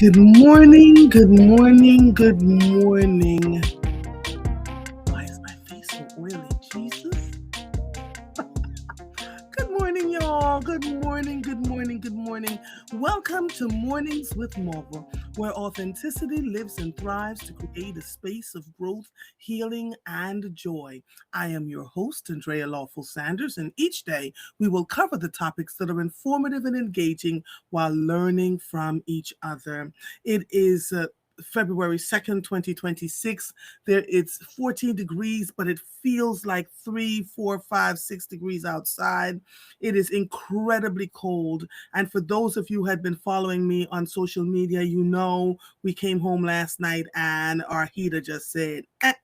Good morning, good morning, good morning. Why is my face so oily? Jesus. Good morning, y'all. Good morning, good morning, good morning. Welcome to Mornings with Marvel, where authenticity lives and thrives to create a space of growth, healing, and joy. I am your host, Andrea Lawful Sanders, and each day we will cover the topics that are informative and engaging while learning from each other. It is February 2nd, 2026. It's 14 degrees, but it feels like 3, 4, 5, 6 degrees outside. It is incredibly cold. And for those of you who had been following me on social media, you know we came home last night and our heater just said, eh.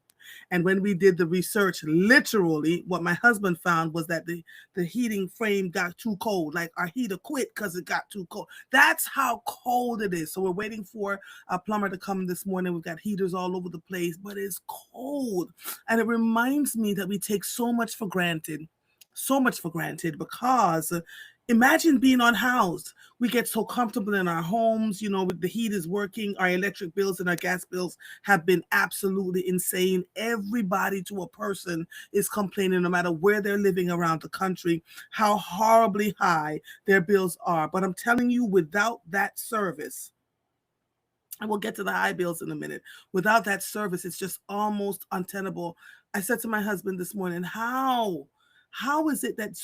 And when we did the research, literally what my husband found was that the heating frame got too cold. Like our heater quit because it got too cold. That's how cold it is. So we're waiting for a plumber to come this morning. We've got heaters all over the place, but it's cold. And it reminds me that we take so much for granted because imagine being unhoused. We get so comfortable in our homes, the heat is working. Our electric bills and our gas bills have been absolutely insane. Everybody to a person is complaining, no matter where they're living around the country, how horribly high their bills are. But I'm telling you, without that service, and we'll get to the high bills in a minute. Without that service, it's just almost untenable. I said to my husband this morning, how is it that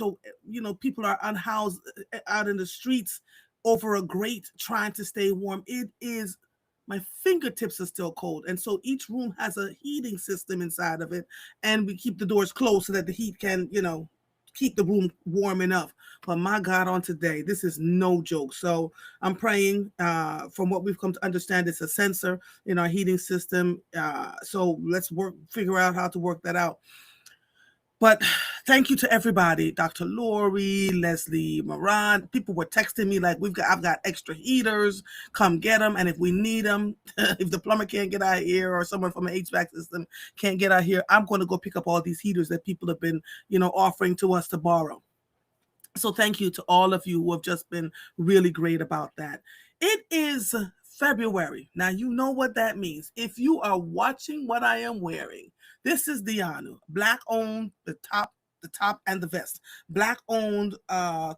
people are unhoused out in the streets over a grate trying to stay warm? It is my fingertips are still cold. And so each room has a heating system inside of it. And we keep the doors closed so that the heat can, keep the room warm enough. But my God, on today, this is no joke. So I'm praying. From what we've come to understand, it's a sensor in our heating system. So let's figure out how to work that out. But thank you to everybody, Dr. Lori, Leslie, Moran. People were texting me like, I've got extra heaters. Come get them, and if we need them, if the plumber can't get out here or someone from an HVAC system can't get out here, I'm going to go pick up all these heaters that people have been, offering to us to borrow. So thank you to all of you who have just been really great about that. It is February. Now, you know what that means. If you are watching what I am wearing, this is Dianu, Black owned, the top and the vest. Black owned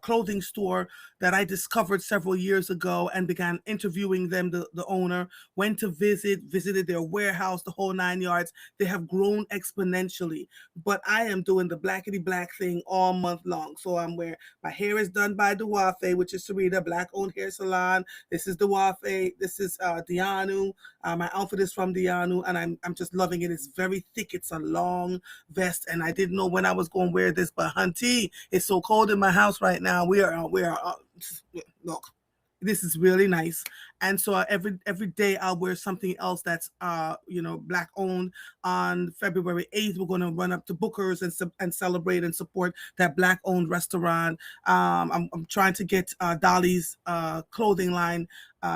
clothing store that I discovered several years ago and began interviewing them, the owner, went to visited their warehouse, the whole 9 yards. They have grown exponentially, but I am doing the blackety black thing all month long. So I'm wearing, my hair is done by Duafe, which is Sarita, Black owned hair salon. This is Duafe. This is Dianu. My outfit is from Dianu, and I'm just loving it. It's very thick. It's a long vest, and I didn't know when I was going to wear this, but hunty, it's so cold in my house right now. We are look, this is really nice. And so every day I'll wear something else that's Black owned. On February 8th, we're going to run up to Booker's and celebrate and support that Black owned restaurant. I'm trying to get Dolly's clothing line,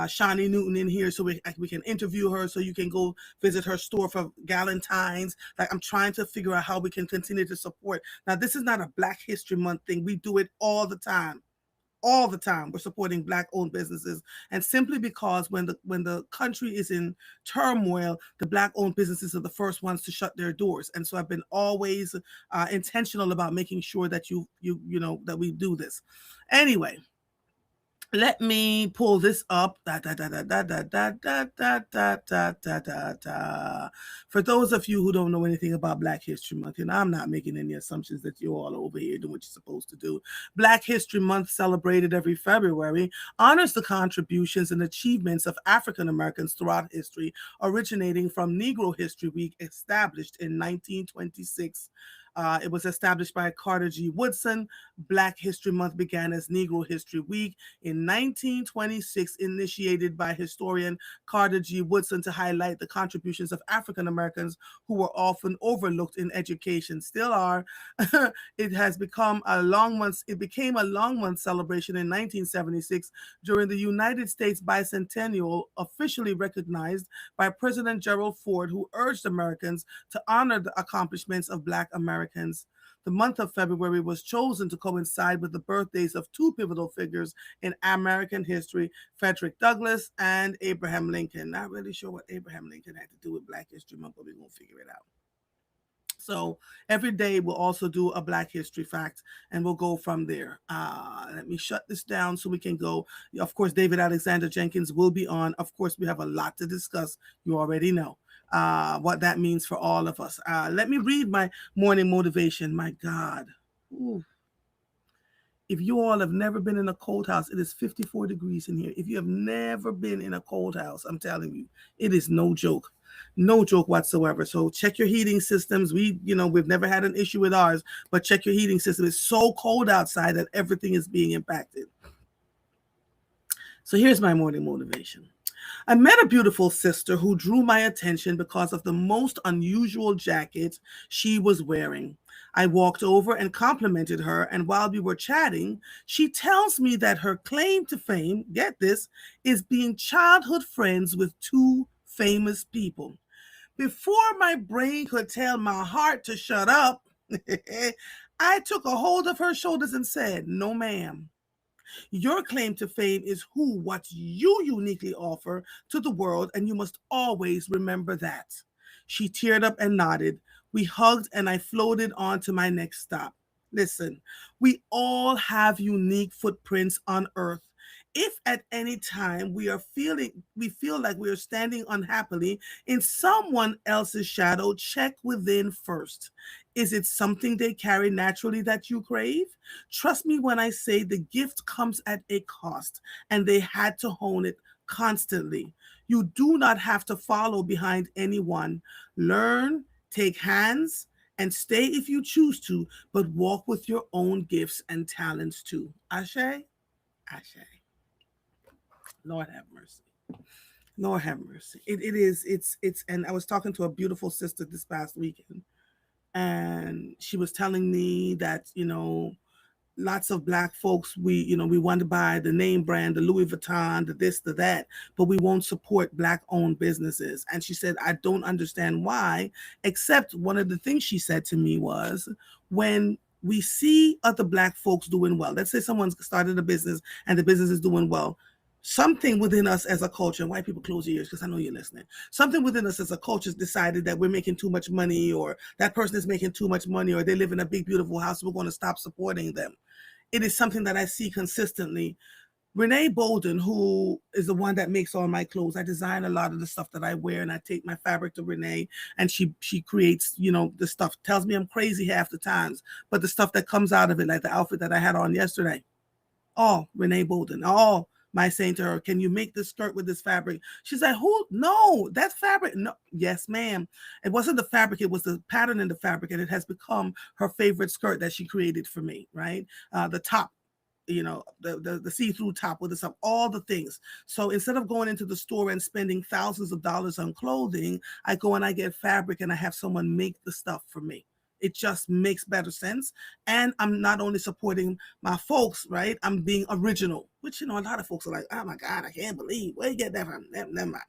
Shawnee Newton, in here so we can interview her, so you can go visit her store for Galentine's. Like, I'm trying to figure out how we can continue to support. Now, this is not a Black History Month thing. We do it all the time. All the time we're supporting Black owned businesses, and simply because when the country is in turmoil, the Black owned businesses are the first ones to shut their doors. And so I've been always intentional about making sure that you know that we do this. Anyway, let me pull this up. For those of you who don't know anything about Black History Month, and I'm not making any assumptions that you all are over here doing what you're supposed to do. Black History Month, celebrated every February, honors the contributions and achievements of African Americans throughout history, originating from Negro History Week, established in 1926. It was established by Carter G. Woodson. Black History Month began as Negro History Week in 1926, initiated by historian Carter G. Woodson to highlight the contributions of African Americans who were often overlooked in education. Still are. It has become a long month. It became a long month celebration in 1976 during the United States bicentennial, officially recognized by President Gerald Ford, who urged Americans to honor the accomplishments of Black Americans Americans. The month of February was chosen to coincide with the birthdays of two pivotal figures in American history, Frederick Douglass and Abraham Lincoln. Not really sure what Abraham Lincoln had to do with Black History Month, but we're going to figure it out. So every day we'll also do a Black History fact, and we'll go from there. Let me shut this down so we can go. Of course, David Alexander Jenkins will be on. Of course, we have a lot to discuss. You already know what that means for all of us. Let me read my morning motivation. My God. Ooh. If you all have never been in a cold house, it is 54 degrees in here. If you have never been in a cold house, I'm telling you, it is no joke. No joke whatsoever. So check your heating systems. We've never had an issue with ours, but check your heating system. It's so cold outside that everything is being impacted. So here's my morning motivation. I met a beautiful sister who drew my attention because of the most unusual jacket she was wearing. I walked over and complimented her, and while we were chatting, she tells me that her claim to fame, get this, is being childhood friends with two famous people. Before my brain could tell my heart to shut up, I took a hold of her shoulders and said, "No, ma'am. Your claim to fame is what you uniquely offer to the world, and you must always remember that." She teared up and nodded. We hugged, and I floated on to my next stop. Listen, we all have unique footprints on earth. If at any time we feel like we are standing unhappily in someone else's shadow, check within first. Is it something they carry naturally that you crave? Trust me when I say the gift comes at a cost, and they had to hone it constantly. You do not have to follow behind anyone. Learn, take hands, and stay if you choose to, but walk with your own gifts and talents too. Ashe? Ashe. Lord have mercy. Lord have mercy. And I was talking to a beautiful sister this past weekend, and she was telling me that, lots of Black folks, we want to buy the name brand, the Louis Vuitton, the this, the that, but we won't support Black owned businesses. And she said, I don't understand why, except one of the things she said to me was, when we see other Black folks doing well, let's say someone's started a business and the business is doing well, something within us as a culture, and white people close your ears because I know you're listening, something within us as a culture has decided that we're making too much money, or that person is making too much money, or they live in a big beautiful house, we're going to stop supporting them. It is something that I see consistently. Renee Bolden, who is the one that makes all my clothes, I design a lot of the stuff that I wear, and I take my fabric to Renee, and she creates, the stuff. Tells me I'm crazy half the times, but the stuff that comes out of it, like the outfit that I had on yesterday, all Renee Bolden, all my saying to her, can you make this skirt with this fabric? She's like, who? No, that's fabric. No, yes, ma'am. It wasn't the fabric, it was the pattern in the fabric, and it has become her favorite skirt that she created for me, right? The top, the see-through top with the stuff, all the things. So instead of going into the store and spending thousands of dollars on clothing, I go and I get fabric and I have someone make the stuff for me. It just makes better sense. And I'm not only supporting my folks, right? I'm being original, which, a lot of folks are like, oh my God, I can't believe, where you get that from? Never mind.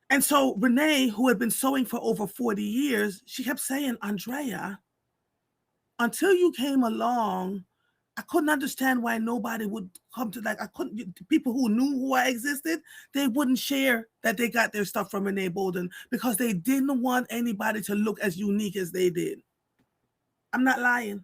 And so Renee, who had been sewing for over 40 years, she kept saying, Andrea, until you came along, I couldn't understand why nobody would come to, people who knew who I existed, they wouldn't share that they got their stuff from Renee Bolden because they didn't want anybody to look as unique as they did. I'm not lying.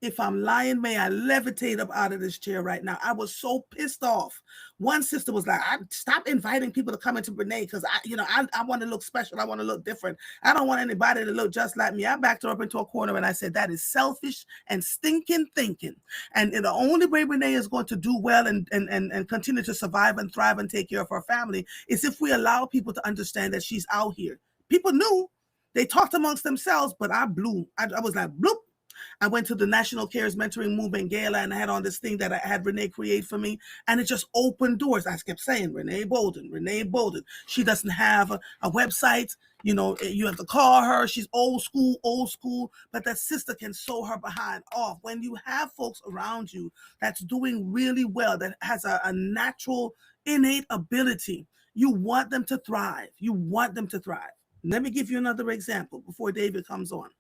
If I'm lying, may I levitate up out of this chair right now. I was so pissed off. One sister was like, stop inviting people to come into Renee because I want to look special. I want to look different. I don't want anybody to look just like me. I backed her up into a corner and I said, that is selfish and stinking thinking. And the only way Renee is going to do well and continue to survive and thrive and take care of her family is if we allow people to understand that she's out here. People knew. They talked amongst themselves, but I blew. I was like, bloop. I went to the National Cares Mentoring Movement Gala and I had on this thing that I had Renee create for me. And it just opened doors. I kept saying, Renee Bolden, Renee Bolden. She doesn't have a website. You have to call her. She's old school, but that sister can sew her behind off. When you have folks around you that's doing really well, that has a natural, innate ability, you want them to thrive. You want them to thrive. Let me give you another example before David comes on.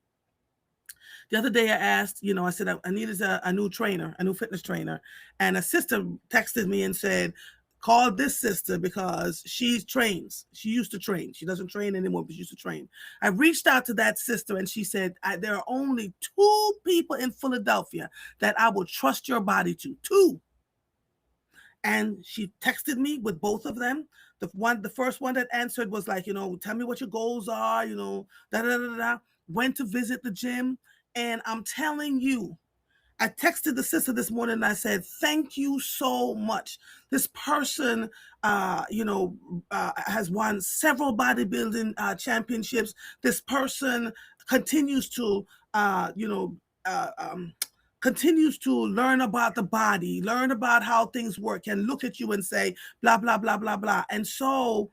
The other day I asked, I said I needed a new trainer, a new fitness trainer. And a sister texted me and said, call this sister because she trains. She used to train. She doesn't train anymore, but she used to train. I reached out to that sister and she said, there are only two people in Philadelphia that I will trust your body to. Two. And she texted me with both of them. The first one that answered was like, tell me what your goals are, da da da da. Went to visit the gym, and I'm telling you, I texted the sister this morning and I said, thank you so much. This person, has won several bodybuilding championships. This person continues to, uh, um, continues to learn about the body, learn about how things work, and look at you and say, blah, blah, blah, blah, blah. And so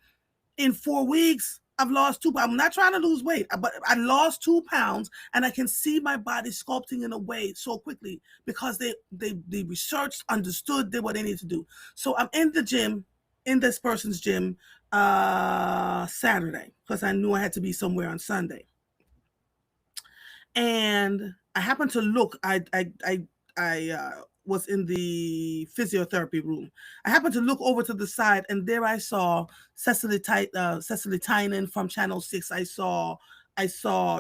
in 4 weeks, I've lost 2 pounds. I'm not trying to lose weight, but I lost 2 pounds, and I can see my body sculpting in a way so quickly because they researched, understood, did what they need to do. So I'm in the gym, in this person's gym, Saturday because I knew I had to be somewhere on Sunday, and I happened to look. I was in the physiotherapy room. I happened to look over to the side, and there I saw Cecily Tynan from Channel 6. I saw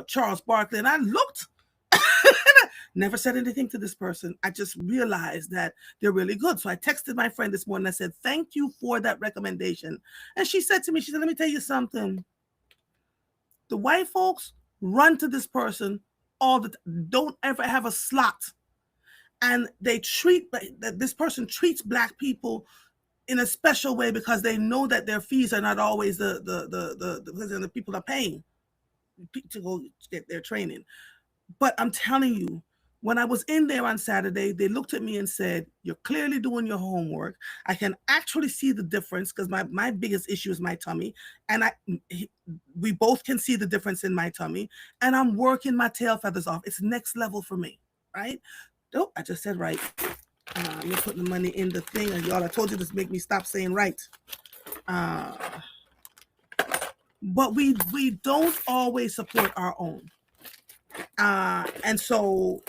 Charles Barkley, and I looked. Never said anything to this person. I just realized that they're really good. So I texted my friend this morning. I said, "Thank you for that recommendation." And she said to me, she said, "Let me tell you something. The white folks run to this person all the time. Don't ever have a slot, and they treat that this person treats black people in a special way because they know that their fees are not always the people are paying to go get their training." But I'm telling you, when I was in there on Saturday, they looked at me and said, "You're clearly doing your homework. I can actually see the difference because my biggest issue is my tummy. And we both can see the difference in my tummy. And I'm working my tail feathers off. It's next level for me." Right? Oh, I just said right. You're putting the money in the thing. And y'all, I told you this make me stop saying right. Uh, but we don't always support our own. And so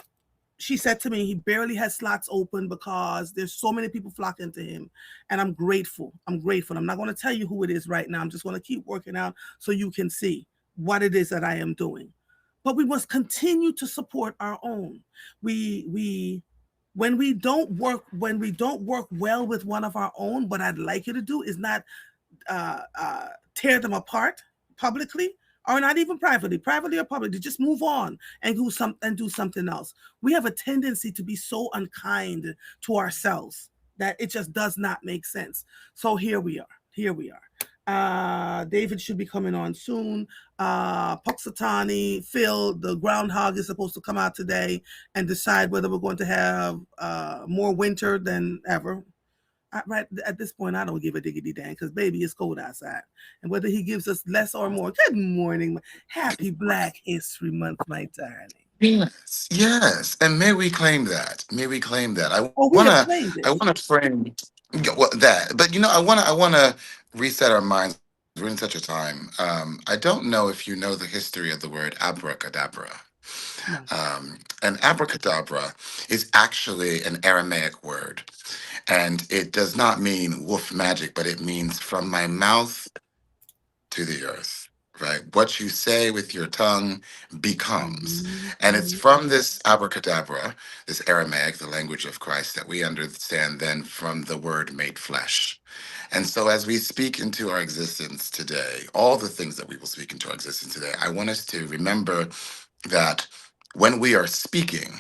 she said to me, he barely has slots open because there's so many people flocking to him. And I'm grateful. I'm grateful. I'm not going to tell you who it is right now. I'm just going to keep working out so you can see what it is that I am doing. But we must continue to support our own. We when we don't work well with one of our own, what I'd like you to do is not uh, uh, tear them apart publicly or not even privately or publicly. Just move on and do something else. We have a tendency to be so unkind to ourselves that it just does not make sense. So here we are. Here we are. David should be coming on soon. Puxatani, Phil, the groundhog is supposed to come out today and decide whether we're going to have more winter than ever. Right at this point, I don't give a diggity dang because baby, it's cold outside, and whether he gives us less or more. Good morning, happy Black History Month, my darling. Yes, yes, and may we claim that? May we claim that? Oh, we have claimed I it. wanna frame that, but I wanna reset our minds. We're in such a time. I don't know if you know the history of the word abracadabra. No. And abracadabra is actually an Aramaic word, and it does not mean woof magic, but it means from my mouth to the earth, right? What you say with your tongue becomes. And it's Mhm. from this abracadabra, this Aramaic, the language of Christ, that we understand then from the word made flesh. And so as we speak into our existence today, all the things that we will speak into our existence today, I want us to remember that when we are speaking,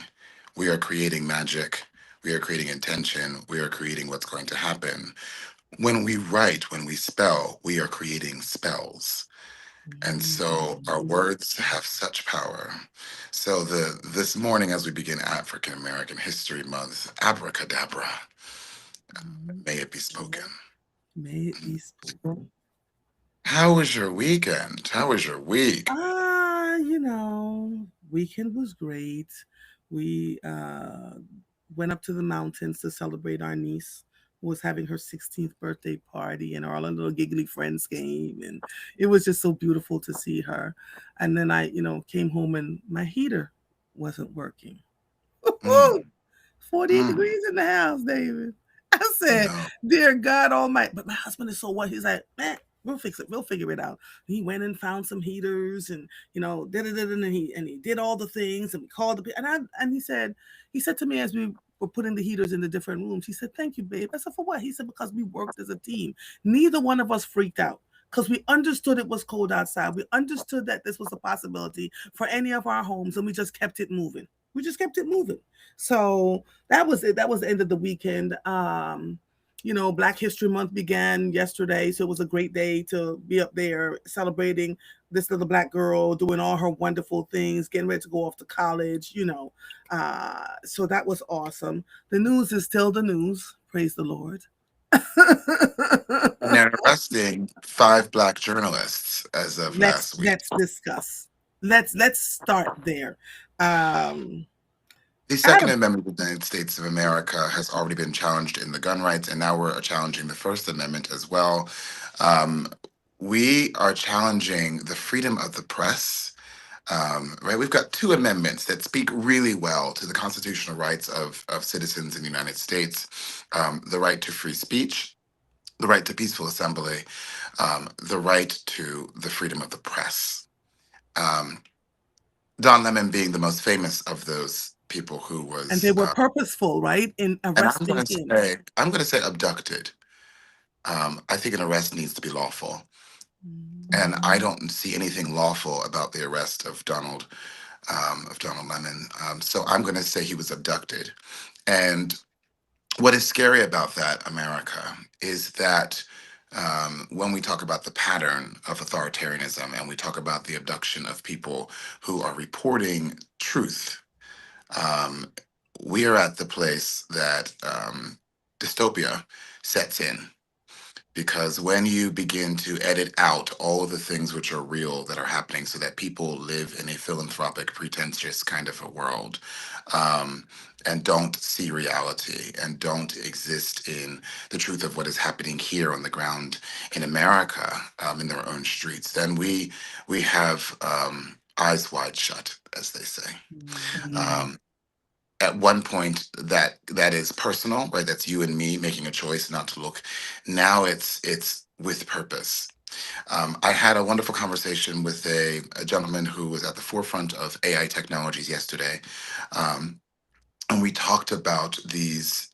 we are creating magic. We are creating intention. We are creating what's going to happen. When we write, when we spell, we are creating spells. And so our words have such power. So this morning, as we begin African American History Month, abracadabra, may it be spoken. May it be spoken. How was your weekend? How was your week? Weekend was great. We went up to the mountains to celebrate our niece who was having her 16th birthday party, and all our little giggly friends came, and it was just so beautiful to see her. And then I came home and my heater wasn't working. Mm, 48 mm, degrees in the house, David. I said, no. dear God Almighty. But my husband is so what? He's like, man, we'll fix it. We'll figure it out. He went and found some heaters and, and he did all the things and we called and he said to me as we were putting the heaters in the different rooms, he said, thank you, babe. I said, for what? He said, because we worked as a team. Neither one of us freaked out because we understood it was cold outside. We understood that this was a possibility for any of our homes and we just kept it moving. We just kept it moving. So that was it. That was the end of the weekend. Black History Month began yesterday, so it was a great day to be up there celebrating this little black girl doing all her wonderful things, getting ready to go off to college. So that was awesome. The news is still the news. Praise the Lord. And they're arresting 5 black journalists as of let's last week. let's discuss. Let's start there. Um, The out Second of Amendment of the United States of America has already been challenged in the gun rights, and now we're challenging the First Amendment as well. Um, we are challenging the freedom of the press. Right, we've got 2 amendments that speak really well to the constitutional rights of citizens in the United States: the right to free speech, the right to peaceful assembly, the right to the freedom of the press. Um, Don Lemon being the most famous of those people who and they was, were purposeful, right, in and I'm arresting going to him. say, I'm going to say abducted. I think an arrest needs to be lawful, and I don't see anything lawful about the arrest of Donald Lemon. So I'm going to say he was abducted. And what is scary about that, America, is that when we talk about the pattern of authoritarianism and we talk about the abduction of people who are reporting truth, um, we are at the place that dystopia sets in. Because when you begin to edit out all of the things which are real that are happening so that people live in a philanthropic, pretentious kind of a world, um, and don't see reality and don't exist in the truth of what is happening here on the ground in America, in their own streets, then we have eyes wide shut, as they say. Um, at one point that is personal, right? That's you and me making a choice not to look. Now it's with purpose. I had a wonderful conversation with a gentleman who was at the forefront of AI technologies yesterday, um, and we talked about these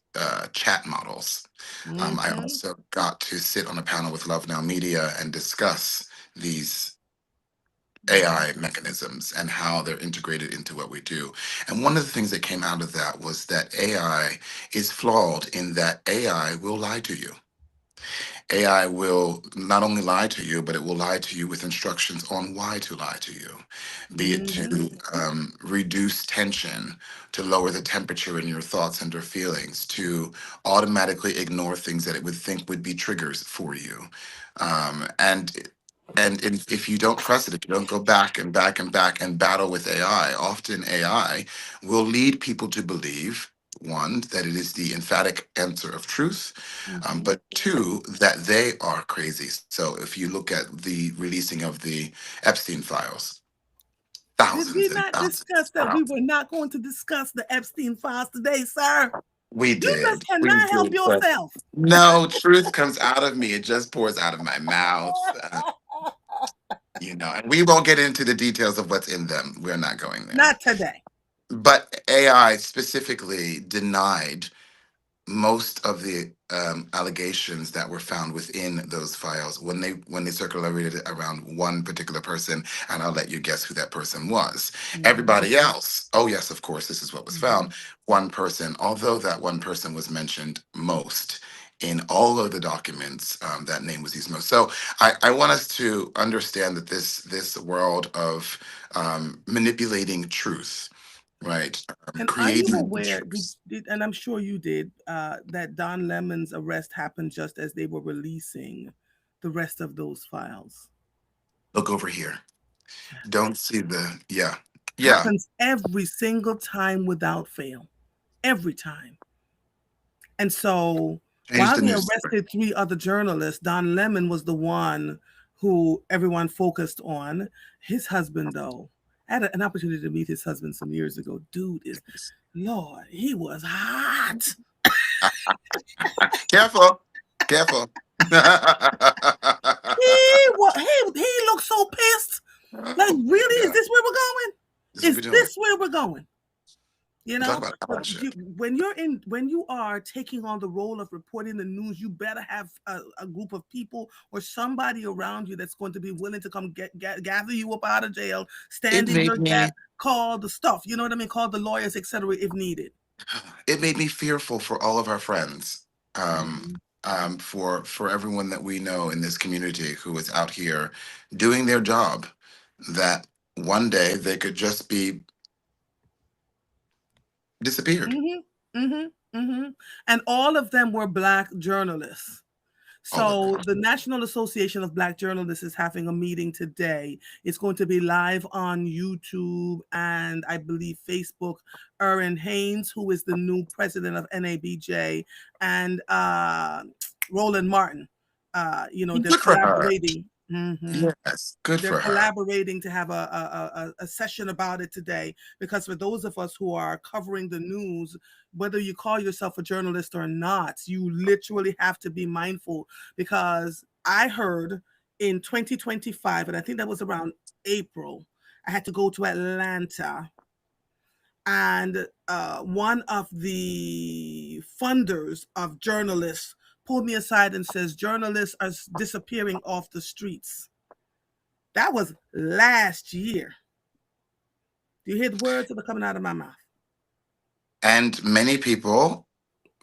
chat models. I Mm-hmm. also got to sit on a panel with Love Now Media and discuss these AI mechanisms and how they're integrated into what we do. And one of the things that came out of that was that AI is flawed in that AI will lie to you. AI will not only lie to you, but it will lie to you with instructions on why to lie to you, be it Mm-hmm. to reduce tension, to lower the temperature in your thoughts and your feelings, to automatically ignore things that it would think would be triggers for you. Um, and if you don't trust it, if you don't go back and back and back and battle with AI, often AI will lead people to believe, one, that it is the emphatic answer of truth, Mm-hmm. but two, that they are crazy. So if you look at the releasing of the Epstein files, Did we thousands and not thousands discuss of that we files. were not going to discuss the Epstein files today, sir? We You just did. We cannot help did. But yourself. no, truth comes out of me. It just pours out of my mouth. And we won't get into the details of what's in them. We're not going there. Not today. But AI specifically denied most of the allegations that were found within those files when they circulated it around one particular person, and I'll let you guess who that person was. Mm-hmm. Everybody else, oh yes, of course, this is what was Mm-hmm. found. One person, although that one person was mentioned most in all of the documents, that name was used most. So I want us to understand that this world of manipulating truth, right, And are you creating aware? Did, truth. did and I'm sure you did. That Don Lemon's arrest happened just as they were releasing the rest of those files. Look over here. Yeah. Don't see the, yeah, yeah. Happens every single time without fail. Every time. And so Change while the they news story. arrested three other journalists, Don Lemon was the one who everyone focused on. His husband, though, I had an opportunity to meet his husband some years ago. Dude is, Lord, he was hot. Careful, careful. He looked so pissed. Like, really? Is Yeah, this where we're going? this is what Is we're doing. this where we're going? You We talk know, about but allyship. when you are taking on the role of reporting the news, you better have a group of people or somebody around you that's going to be willing to come gather you up out of jail, It stand in made your gap, me call the stuff. You know what I mean? Call the lawyers, etc. If needed. it made me fearful for all of our friends, Mhm. for everyone that we know in this community who is out here doing their job, that one day they could just be disappeared. Mhm. Mhm. Mhm. And all of them were black journalists. All of them. So the National Association of Black Journalists is having a meeting today. It's going to be live on YouTube and I believe Facebook. Erin Haynes, who is the new president of NABJ, and Roland Martin. They're Good for her. collaborating. Mhm. Yes, good They're for her. collaborating to have a session about it today, because for those of us who are covering the news, whether you call yourself a journalist or not, you literally have to be mindful, because I heard in 2025, and I think that was around April, I had to go to Atlanta, and one of the funders of journalists pulled me aside and says journalists are disappearing off the streets. That was last year. Do you hear the words that are coming out of my mouth? And many people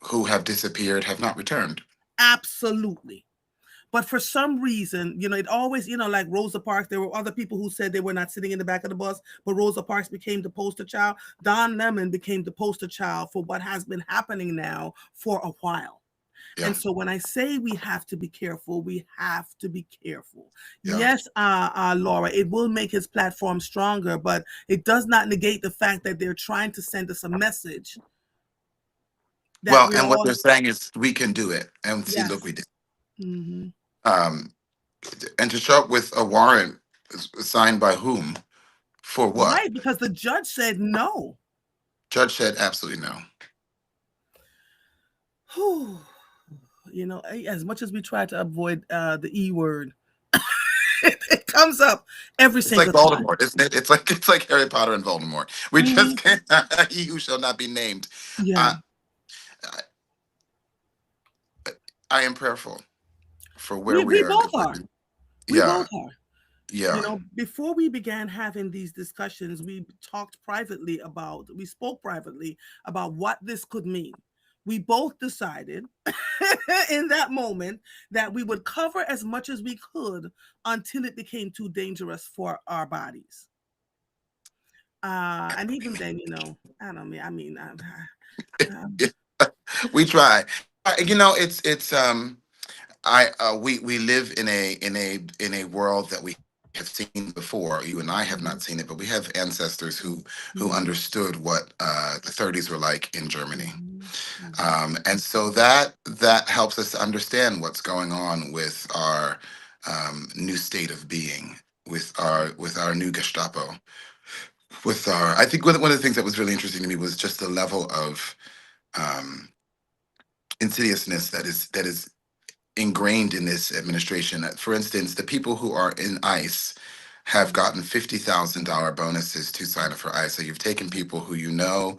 who have disappeared have not returned. Absolutely. But for some reason, it always, like Rosa Parks, there were other people who said they were not sitting in the back of the bus, but Rosa Parks became the poster child. Don Lemon became the poster child for what has been happening now for a while. Yeah, And so when I say we have to be careful, we have to be careful. yeah. Yes, Laura, it will make his platform stronger, but it does not negate the fact that they're trying to send us a message that Well, we're and what all, they're saying is we can do it. And see, look, yes. we did. Hmm. Um, and to show up with a warrant signed by whom? For what? Right, because the judge said no. Judge said absolutely no. Whew. As much as we try to avoid the E word, it comes up every It's like single time. Voldemort, isn't it? It's like Harry Potter and Voldemort. We just Hmm. can't. He who shall not be named. Yeah, I, I am prayerful for where we we are both are. going. We both Yeah, are. yeah. Before we began having these discussions, we spoke privately about what this could mean. We both decided in that moment that we would cover as much as we could until it became too dangerous for our bodies. And even then, I don't mean, I mean, um, We try. I we live in a world that we have seen before. You and I have not seen it, but we have ancestors who mhm, understood what the 30s were like in Germany. mhm, mhm, And so that helps us to understand what's going on with our new state of being, with our new Gestapo, with our. I think one of the things that was really interesting to me was just the level of um, insidiousness that is ingrained in this administration. For instance, the people who are in ICE have gotten $50,000 bonuses to sign up for ICE. So you've taken people who you know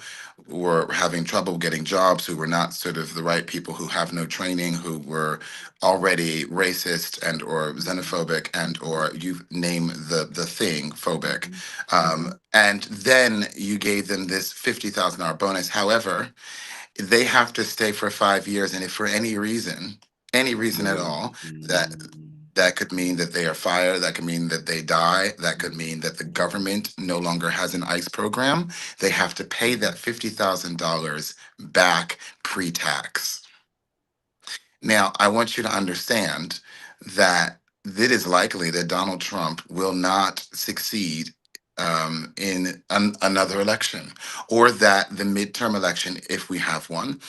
were having trouble getting jobs, who were not sort of the right people, who have no training, who were already racist and or xenophobic and or you name the thing phobic, mhm, and then you gave them this $50,000 bonus. However, they have to stay for 5 years, and if for any reason at mhm, all, that mhm, that could mean that they are fired, that could mean that they die, that could mean that the mhm, government no longer has an ICE program. They have to pay that mhm, $50,000 back pre-tax. Now, I want you to understand that it is likely that Donald Trump will not succeed in another election, or that the midterm election, if we have one,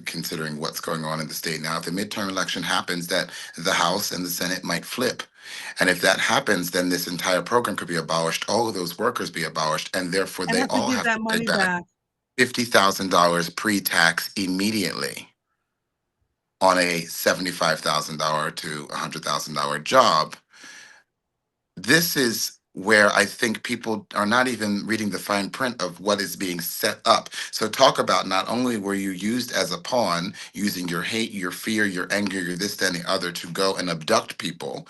considering what's going on in the state now, if the midterm election happens, that the House and the Senate might flip. And if that happens, then this entire program could be abolished, all of those workers be abolished, and therefore And they have to all give have that to pay money back back. $50,000 pre-tax immediately on a $75,000 to $100,000 job. This is where I think people are not even reading the fine print of what is being set up. So talk about, not only were you used as a pawn, using your hate, your fear, your anger, your this, that, and the other to go and abduct people,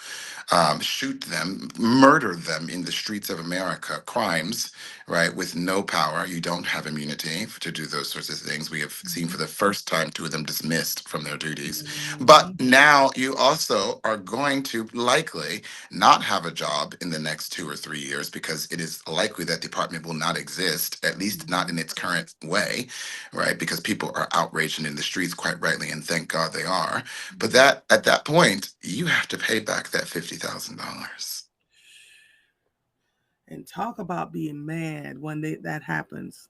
shoot them, murder them in the streets of America, crimes, right, with no power. You don't have immunity to do those sorts of things. We have seen for Mhm. the first time two of them dismissed from their duties. But Mhm. now you also are going to likely not have a job in the next 2 or 3 years, because it is likely that department will not exist, at least not Mhm. in its current way, right? Because people are outraged and in the streets, quite rightly, and thank God they are. But Mhm. that at that point, you have to pay back that $50,000. And talk about being mad when that happens.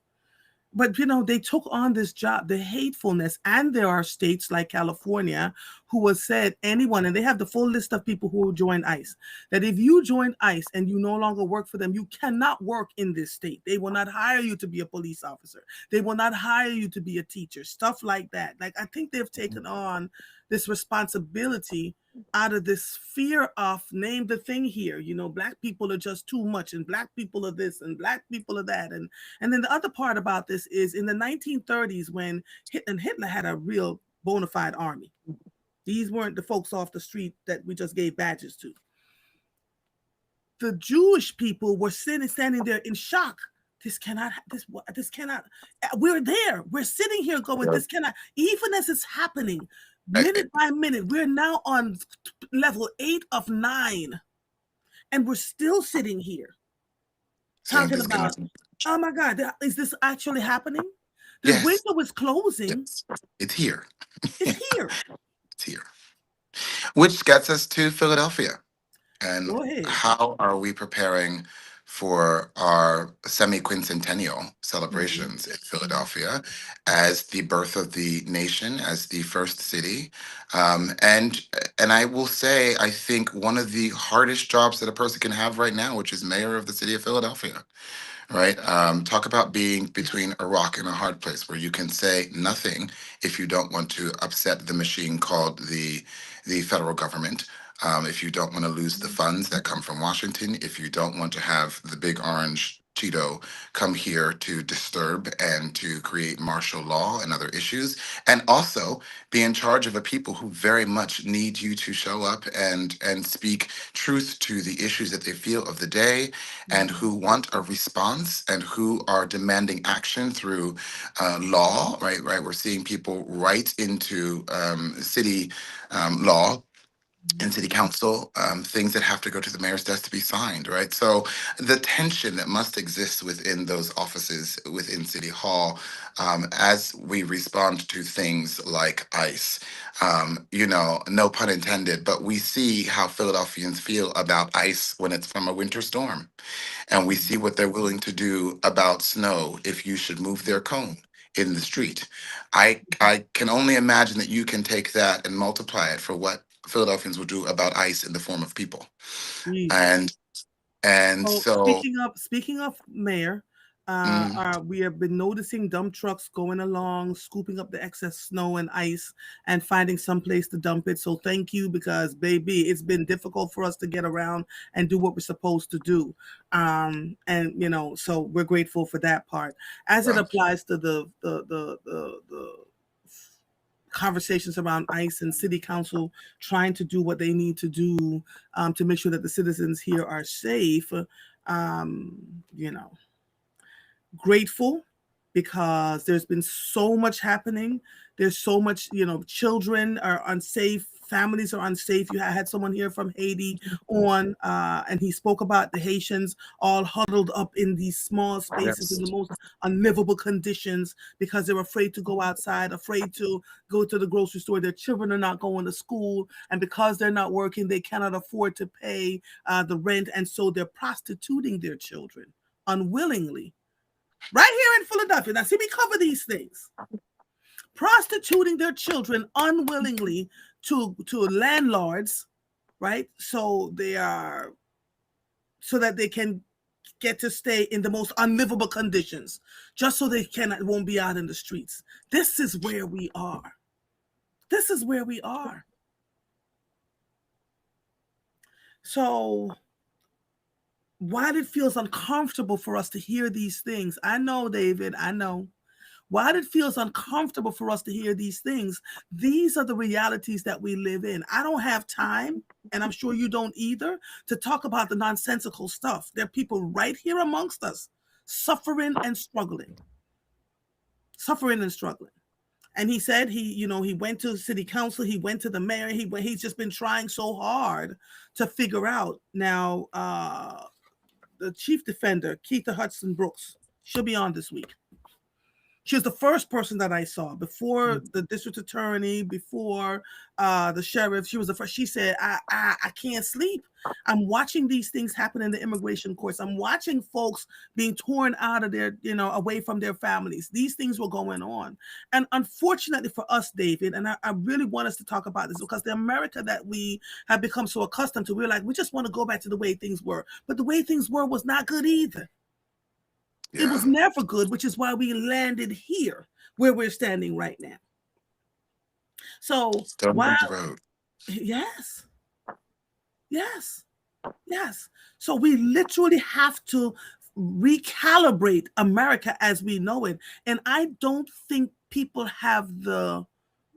But they took on this job, the hatefulness. And there are states like California who has said anyone, and they have the full list of people who join ICE, that if you join ICE and you no longer work for them, you cannot work in this state. They will not hire you to be a police officer. They will not hire you to be a teacher, stuff like that. Like, I think they've taken on this responsibility out of this fear of, name the thing here, black people are just too much, and black people are this, and black people are that. And then the other part about this is, in the 1930s, when Hitler had a real bona fide army. These weren't the folks off the street that we just gave badges to. The Jewish people were standing there in shock. This cannot, this cannot, we're there. We're sitting here going, Yeah. this cannot, even as it's happening, I, minute by minute, we're now on level 8 of 9, and we're still sitting here saying talking this gonna about, oh my God, is this actually happening? The yes, window is closing. yes, it's here. It's here. It's here. Which gets us to Philadelphia. And Go ahead. how are we preparing for our semi-quincentennial Mhm. celebrations in Philadelphia as the birth of the nation, as the first city? And I will say, I think one of the hardest jobs that a person can have right now, which is mayor of the city of Philadelphia, right? Talk about being between a rock and a hard place, where you can say nothing if you don't want to upset the machine called the federal government. If you don't want to lose the funds that come from Washington, if you don't want to have the big orange Cheeto come here to disturb and to create martial law and other issues, and also be in charge of a people who very much need you to show up and speak truth to the issues that they feel of the day, and Mhm. who want a response, and who are demanding action through law, right? Right. We're seeing people write into city law and city council, things that have to go to the mayor's desk to be signed, right? So the tension that must exist within those offices within City Hall, as we respond to things like ICE, no pun intended, but we see how Philadelphians feel about ICE when it's from a winter storm, and we see what they're willing to do about snow if you should move their cone in the street. I can only imagine that you can take that and multiply it for what Philadelphians will do about ICE in the form of people. Jesus. And and So so speaking of mayor, mm, we have been noticing dump trucks going along, scooping up the excess snow and ice, and finding some place to dump it. So thank you, because baby, it's been difficult for us to get around and do what we're supposed to do. And so we're grateful for that part. As it well, applies to the conversations around ICE and city council trying to do what they need to do, to make sure that the citizens here are safe. Um, you know, Grateful, because there's been so much happening. There's so much, children are unsafe, families are unsafe. You had someone here from Haiti on, and he spoke about the Haitians all huddled up in these small spaces in yes. the most unlivable conditions, because they're afraid to go outside, afraid to go to the grocery store. Their children are not going to school, and because they're not working, they cannot afford to pay the rent, and so they're prostituting their children unwillingly, right here in Philadelphia. Now, see, we cover these things. Prostituting their children unwillingly to landlords, right? So that they can get to stay in the most unlivable conditions, just so they won't be out in the streets. This is where we are. This is where we are. So why it feels uncomfortable for us to hear these things. I know, David, I know. Why it feels uncomfortable for us to hear these things. These are the realities that we live in. I don't have time, and I'm sure you don't either, to talk about the nonsensical stuff. There are people right here amongst us suffering and struggling. Suffering and struggling. And he said he went to city council, he went to the mayor, he's just been trying so hard to figure out. Now, the chief defender, Keitha Hudson Brooks, she'll be on this week. She was the first person that I saw before the district attorney, before the sheriff. She was the first. She said, I can't sleep. I'm watching these things happen in the immigration courts. I'm watching folks being torn out of their, away from their families. These things were going on. And unfortunately for us, David, and I really want us to talk about this, because the America that we have become so accustomed to, we're like, we just want to go back to the way things were. But the way things were was not good either. It was Yeah. never good, which is why we landed here where we're standing right now. So Stone while Bridge Road. yes, yes, yes. So we literally have to recalibrate America as we know it. And I don't think people have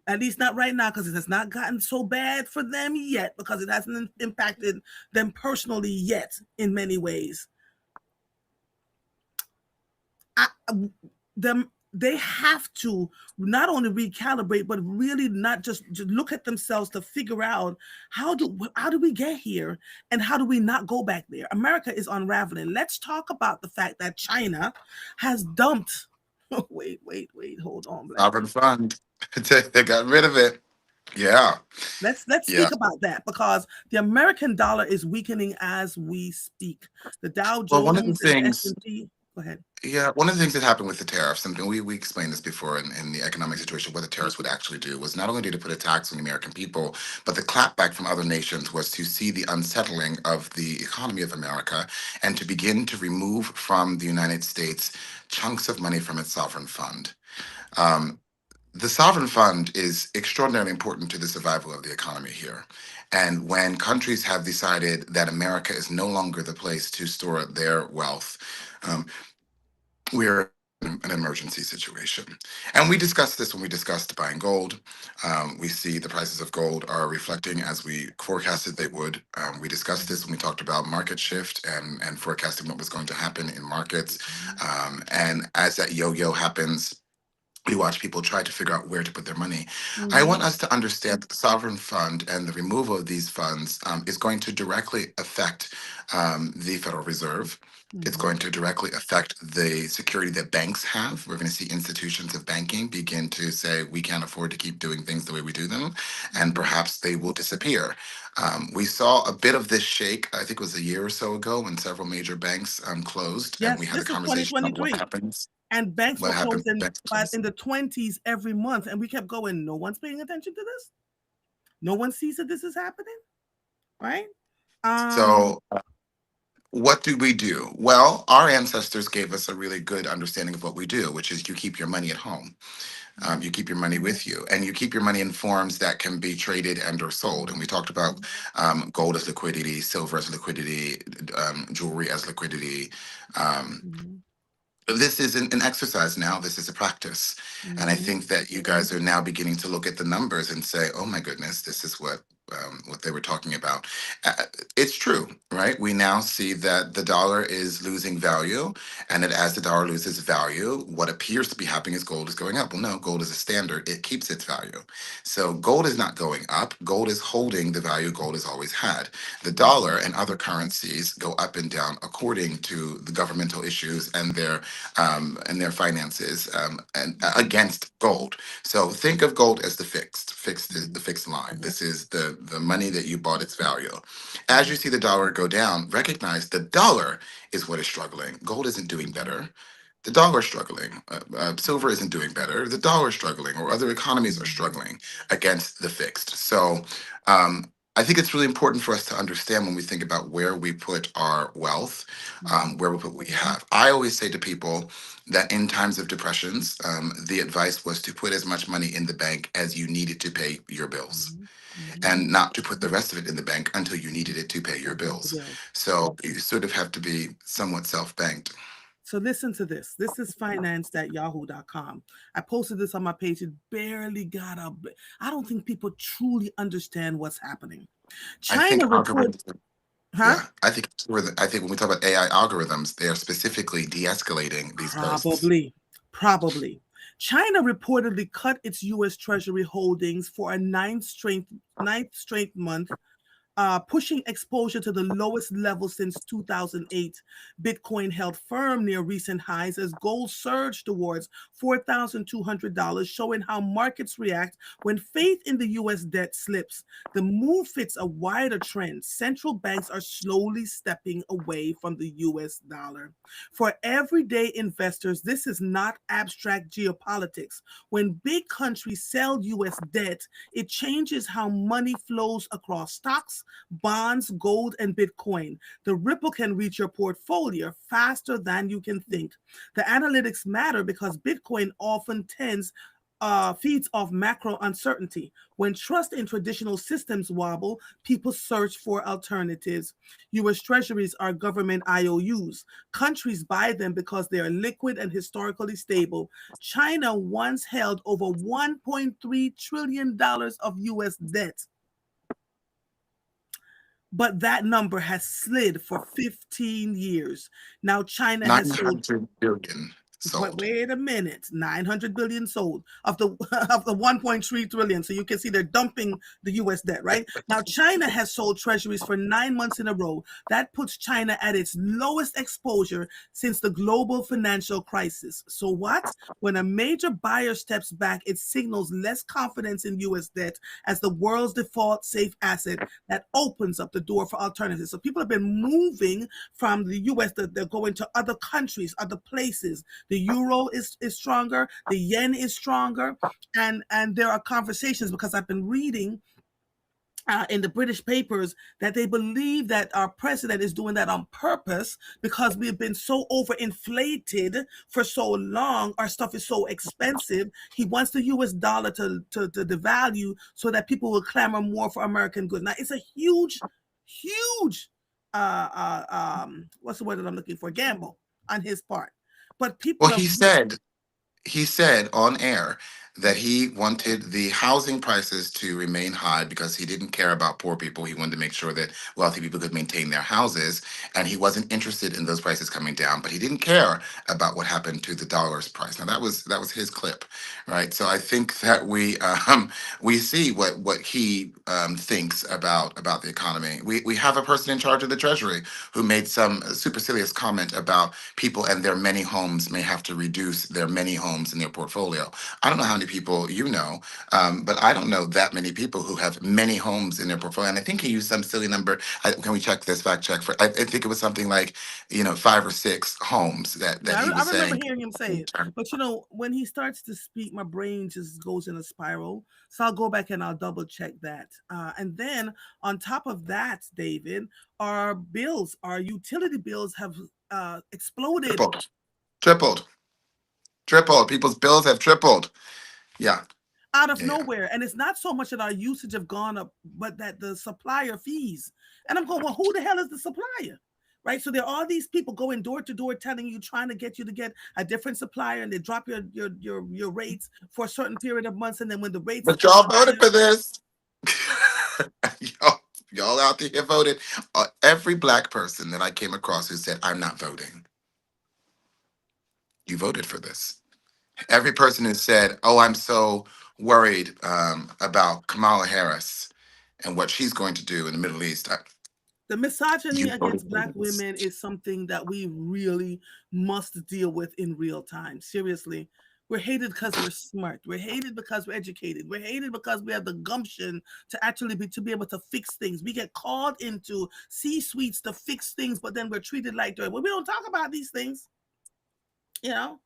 at least not right now, because it has not gotten so bad for them yet, because it hasn't impacted them personally yet in many ways. I, them they have to not only recalibrate, but really not just look at themselves to figure out how do we get here, and how do we not go back there. America is unraveling. Let's talk about the fact that China has dumped wait, hold on, Black. Sovereign Fund. They got rid of it. Yeah. Let's Yeah. speak about that, because the American dollar is weakening as we speak. The Dow Well, one of the Jones and the things, S&P. Go ahead. yeah, one of the things that happened with the tariffs, and we explained this before in the economic situation, what the tariffs would actually do was not only to put a tax on the American people, but the clapback from other nations was to see the unsettling of the economy of America and to begin to remove from the United States chunks of money from its sovereign fund. Um, the sovereign fund is extraordinarily important to the survival of the economy here. And when countries have decided that America is no longer the place to store their wealth, um, we're in an emergency situation. And we discussed this when we discussed buying gold. We see the prices of gold are reflecting as we forecasted they would. We discussed this when we talked about market shift and forecasting what was going to happen in markets. And as that yo yo happens, we watch people try to figure out where to put their money. I Mm-hmm. want us to understand that the sovereign fund and the removal of these funds is going to directly affect the Federal Reserve. It's Mm-hmm. going to directly affect the security that banks have. We're going to see institutions of banking begin to say, we can't afford to keep doing things the way we do them, and Mm-hmm. perhaps they will disappear. We saw a bit of this shake, I think it was a year or so ago, when several major banks closed, and we Yes, had a this is conversation about 2023. And banks what were happens when closing banks by close. in the 20s every month. And we kept going, no one's paying attention to this. No one sees that this is happening. Right? Um, So, what do we do? Well, our ancestors gave us a really good understanding of what we do, which is you keep your money at home. You keep your money with you, and you keep your money in forms that can be traded and or sold. And we talked about gold as liquidity, silver as liquidity, jewelry as liquidity. Um, mhm, this isn't an exercise now, this is a practice. And I mhm, think that you guys are now beginning to look at the numbers and say, oh my goodness, this is what they were talking about. It's true, right? We now see that the dollar is losing value, and that as the dollar loses value, what appears to be happening is gold is going up. Well, no, gold is a standard, it keeps its value. So gold is not going up, gold is holding the value gold has always had. The dollar and other currencies go up and down according to the governmental issues and their finances and mhm, against gold. So think of gold as the fixed mhm, the fixed line. This is the the money that you bought its value. As you see the dollar go down, recognize the dollar is what is struggling. Gold isn't doing better. The dollar is struggling. Silver isn't doing better. The dollar is struggling, or other economies are struggling against the fixed. So I think it's really important for us to understand when we think about where we put our wealth, where we put what we have. I always say to people that in times of depressions, the advice was to put as much money in the bank as you needed to pay your bills, Mhm. Mhm. and not to put the rest of it in the bank until you needed it to pay your The bills. bills. So you sort of have to be somewhat self-banked. So listen to this. This is financed@yahoo.com. I posted this on my page. It barely got up. I don't think people truly understand what's happening. I think China report, algorithms, huh? yeah, I think when we talk about AI algorithms, they are specifically de-escalating these posts. Probably. Probably. China reportedly cut its US Treasury holdings for a ninth straight month, pushing exposure to the lowest level since 2008. Bitcoin held firm near recent highs as gold surged towards $4,200, showing how markets react when faith in the US debt slips. The move fits a wider trend. Central banks are slowly stepping away from the US dollar. For everyday investors, this is not abstract geopolitics. When big countries sell US debt, it changes how money flows across stocks, bonds, gold, and Bitcoin. The ripple can reach your portfolio faster than you can think. The analytics matter because Bitcoin often feeds off macro uncertainty. When trust in traditional systems wobble, people search for alternatives. US treasuries are government IOUs. Countries buy them because they are liquid and historically stable. China once held over $1.3 trillion of US debt, but that number has slid for 15 years. Now, China has sold 900 billion but sold. wait a minute, 900 billion sold of the of the 1.3 trillion. So you can see they're dumping the US debt, right? Now China has sold treasuries for 9 months in a row. That puts China at its lowest exposure since the global financial crisis. So what? When a major buyer steps back, it signals less confidence in US debt as the world's default safe asset. That opens up the door for alternatives. So people have been moving from the US, they're going to other countries, other places. The euro is stronger, the yen is stronger, and there are conversations because I've been reading in the British papers that they believe that our president is doing that on purpose because we've been so overinflated for so long. Our stuff is so expensive. He wants the US dollar to devalue so that people will clamor more for American goods. Now, it's a huge, what's the word that I'm looking for? Gamble on his part. But Well, people are, he said on air that he wanted the housing prices to remain high because he didn't care about poor people. He wanted to make sure that wealthy people could maintain their houses, and he wasn't interested in those prices coming down. But he didn't care about what happened to the dollar's price. Now that was his clip, right? So I think that we see what he thinks about the economy. We have a person in charge of the Treasury who made some supercilious comment about people and their many homes may have to reduce their many homes in their portfolio. I don't know how many people you know, but I don't know that many people who have many homes in their portfolio. And I think he used some silly number. Can we check this fact check for? I think it was something like 5 or 6 homes that yeah, he I was remember saying. hearing him say it. But when he starts to speak, my brain just goes in a spiral. So I'll go back and I'll double check that. And then on top of that, David, our utility bills have exploded Tripled, tripled, tripled. People's bills have tripled. Yeah, out of yeah, yeah. nowhere. And it's not so much that our usage have gone up, but that the supplier fees. And I'm going, well, who the hell is the supplier? Right. So there are all these people going door to door telling you, trying to get you to get a different supplier, and they drop your rates for a certain period of months. And then when the rates But go y'all voted higher, for this. y'all out there voted. Every black person that I came across who said, I'm not voting, you voted for this. Every person who said, oh, I'm so worried about Kamala Harris and what she's going to do in the Middle East, the misogyny you voted against for black this. women is something that we really must deal with in real time. Seriously. We're hated because we're smart. We're hated because we're educated. We're hated because we have the gumption to actually be able to fix things. We get called into C-suites to fix things, but then we're treated like dirt. Well, we don't talk about these things, you know.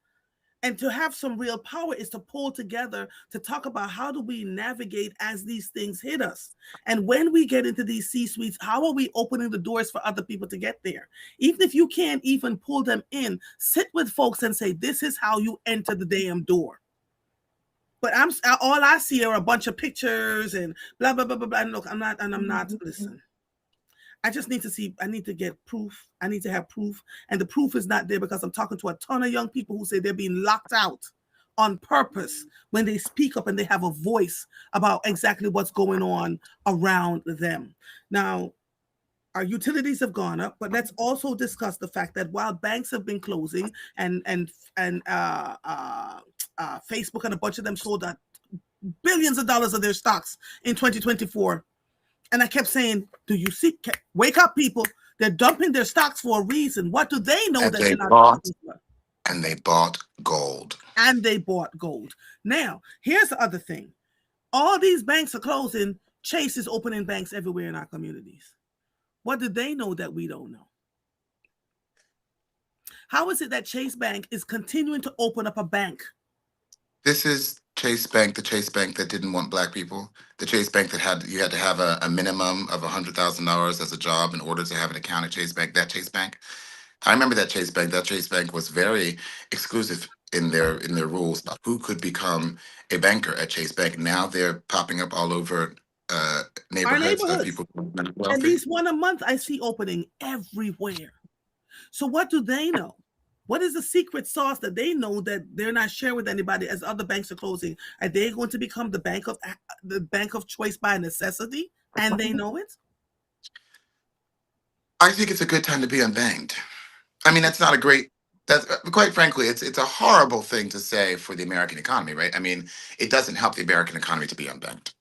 And to have some real power is to pull together to talk about how do we navigate as these things hit us. And when we get into these C-suites, how are we opening the doors for other people to get there? Even if you can't even pull them in, sit with folks and say, this is how you enter the damn door. But all I see are a bunch of pictures and blah blah blah blah blah. And look, I'm not. Listen, I just need to see. I need to get proof. I need to have proof, and the proof is not there because I'm talking to a ton of young people who say they're being locked out on purpose when they speak up and they have a voice about exactly what's going on around them. Now, our utilities have gone up, but let's also discuss the fact that while banks have been closing and Facebook and a bunch of them sold billions of dollars of their stocks in 2024, and I kept saying, "Do you see? Wake up, people! They're dumping their stocks for a reason. What do they know And that they they're not bought dumping for?" and they bought gold. And they bought gold. Now, here's the other thing: all these banks are closing. Chase is opening banks everywhere in our communities. What do they know that we don't know? How is it that Chase Bank is continuing to open up a bank? This is Chase Bank, the Chase Bank that didn't want black people, the Chase Bank that had to have a minimum of $100,000 as a job in order to have an account at Chase Bank. That Chase Bank, I remember that Chase Bank. That Chase Bank was very exclusive in their rules about who could become a banker at Chase Bank. Now they're popping up all over Our neighborhoods of neighborhoods. people who are not At wealthy. least one a month I see opening everywhere. So what do they know? What is the secret sauce that they know that they're not sharing with anybody as other banks are closing? Are they going to become the bank of choice by necessity? And they know it? I think it's a good time to be unbanked. I mean, that's not a great. That's quite frankly, it's a horrible thing to say for the American economy, right? I mean, it doesn't help the American economy to be unbanked.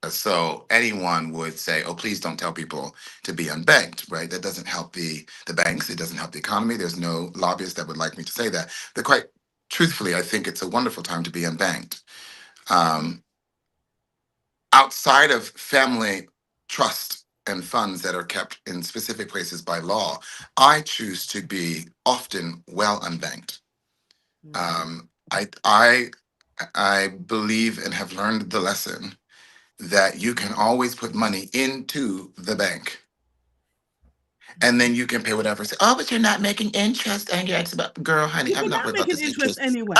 So anyone would say, "Oh, please don't tell people to be unbanked," right? That doesn't help the banks. It doesn't help the economy. There's no lobbyist that would like me to say that. But quite truthfully, I think it's a wonderful time to be unbanked. Um, Outside of family trust and funds that are kept in specific places by law, I choose to be often well unbanked. Mhm, Um, I I I believe and have learned the lesson that you can always put money into the bank and mhm. then you can pay whatever. Say, oh, but you're not making interest on your girl, honey. People I'm not not worried about making this interest interest. anyway.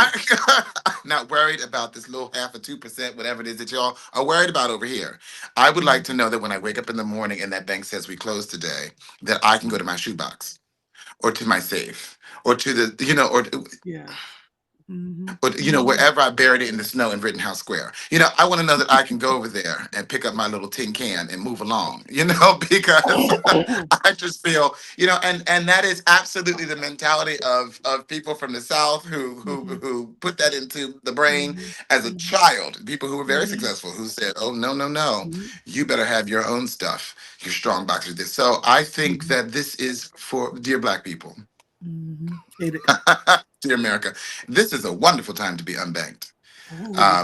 I'm not worried about this little half or 2%, whatever it is that y'all are worried about over here. I would like to know that when I wake up in the morning and that bank says we close today, that I can go to my shoebox or to my safe or to the, Yeah. Hmm. but wherever I buried it in the snow in Rittenhouse Square, I want to know that I can go over there and pick up my little tin can and move along, because I just feel, and that is absolutely the mentality of people from the South who put that into the brain as a child. People who were very successful who said, "Oh no, no, no, you better have your own stuff, your strong boxers." This. So I think that this is for dear Black people. It, Dear America, this is a wonderful time to be unbanked. oh yeah.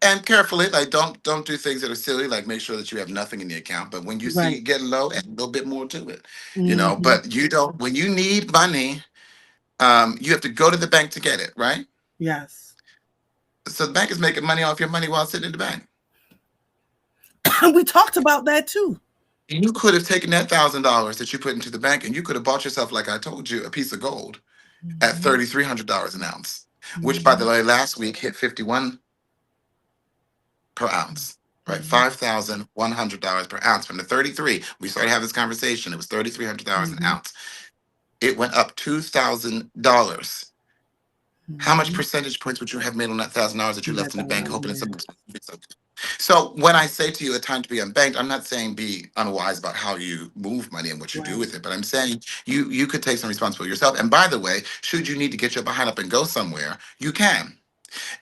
And carefully, like don't do things that are silly, like make sure that you have nothing in the account. But when you see Right. it getting low, add a little bit more to it, Hmm. But you don't when you need money, you have to go to the bank to get it, right? Yes. So the bank is making money off your money while sitting in the bank. We talked about that too. You could have taken that $1,000 that you put into the bank, and you could have bought yourself, like I told you, a piece of gold at Hmm. $3,300 an ounce, which, by the Hmm. way, last week hit 51 per ounce, right? Hmm. $5,100 per ounce from the 33. We started having this conversation. It was $3,300 an Hmm. ounce. It went up $2,000. How much Hmm. percentage points would you have made on that $1,000 that you left That in the bank, dollar, hoping that yeah. someone? So when I say to you, a time to be unbanked, I'm not saying be unwise about how you move money and what you do Right. with it, but I'm saying you could take some responsibility yourself. And by the way, should you need to get your behind up and go somewhere, you can.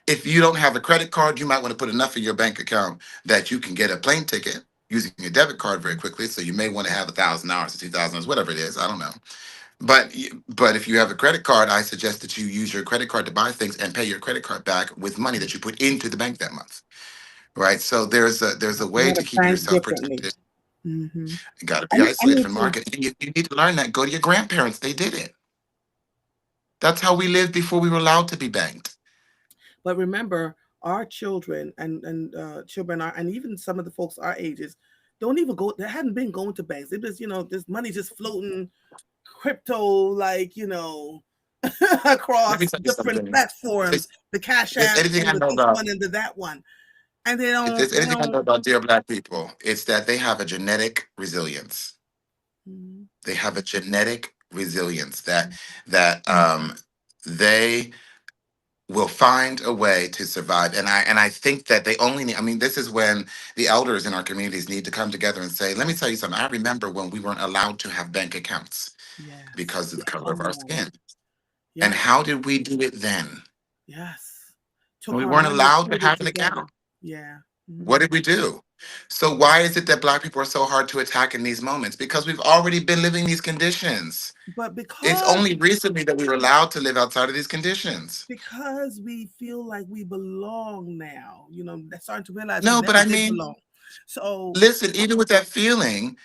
If you don't have a credit card, you might want to put enough in your bank account that you can get a plane ticket using a debit card very quickly. So you may want to have $1,000 or $2,000, whatever it is. I don't know. But if you have a credit card, I suggest that you use your credit card to buy things and pay your credit card back with money that you put into the bank that month. Right. So there's a You way got to to keep bank yourself differently. protected. Hmm. You got to I be need, I isolated need from the to. market. And you need to learn that. Go to your grandparents. They did it. That's how we lived before we were allowed to be banked. But remember, our children and children are, and even some of the folks our ages, don't even go. They hadn't been going to banks. They just, this money just floating crypto, like Let me across tell you different something. If platforms, the Cash if there's App anything and I the know this about one and the that one, and they if don't. there's They anything I know don't. about dear black people, it's that they have a genetic resilience. Mhm, They have a genetic resilience that they will find a way to survive. And I think that they only need, I mean, this is when the elders in our communities need to come together and say, let me tell you something. I remember when we weren't allowed to have bank accounts yes. because of the color of Come our on. skin. And Yes. how did we do it then? Yes. And Took we our weren't money, allowed to put it have an together. account. Yeah. What Hmm. did we do? So why is it that black people are so hard to attack in these moments? Because we've already been living these conditions. But It's only recently that we were allowed to live outside of these conditions. because we feel like we belong now, they're starting to realize we No, but never I did mean, belong. So listen, even with that feeling,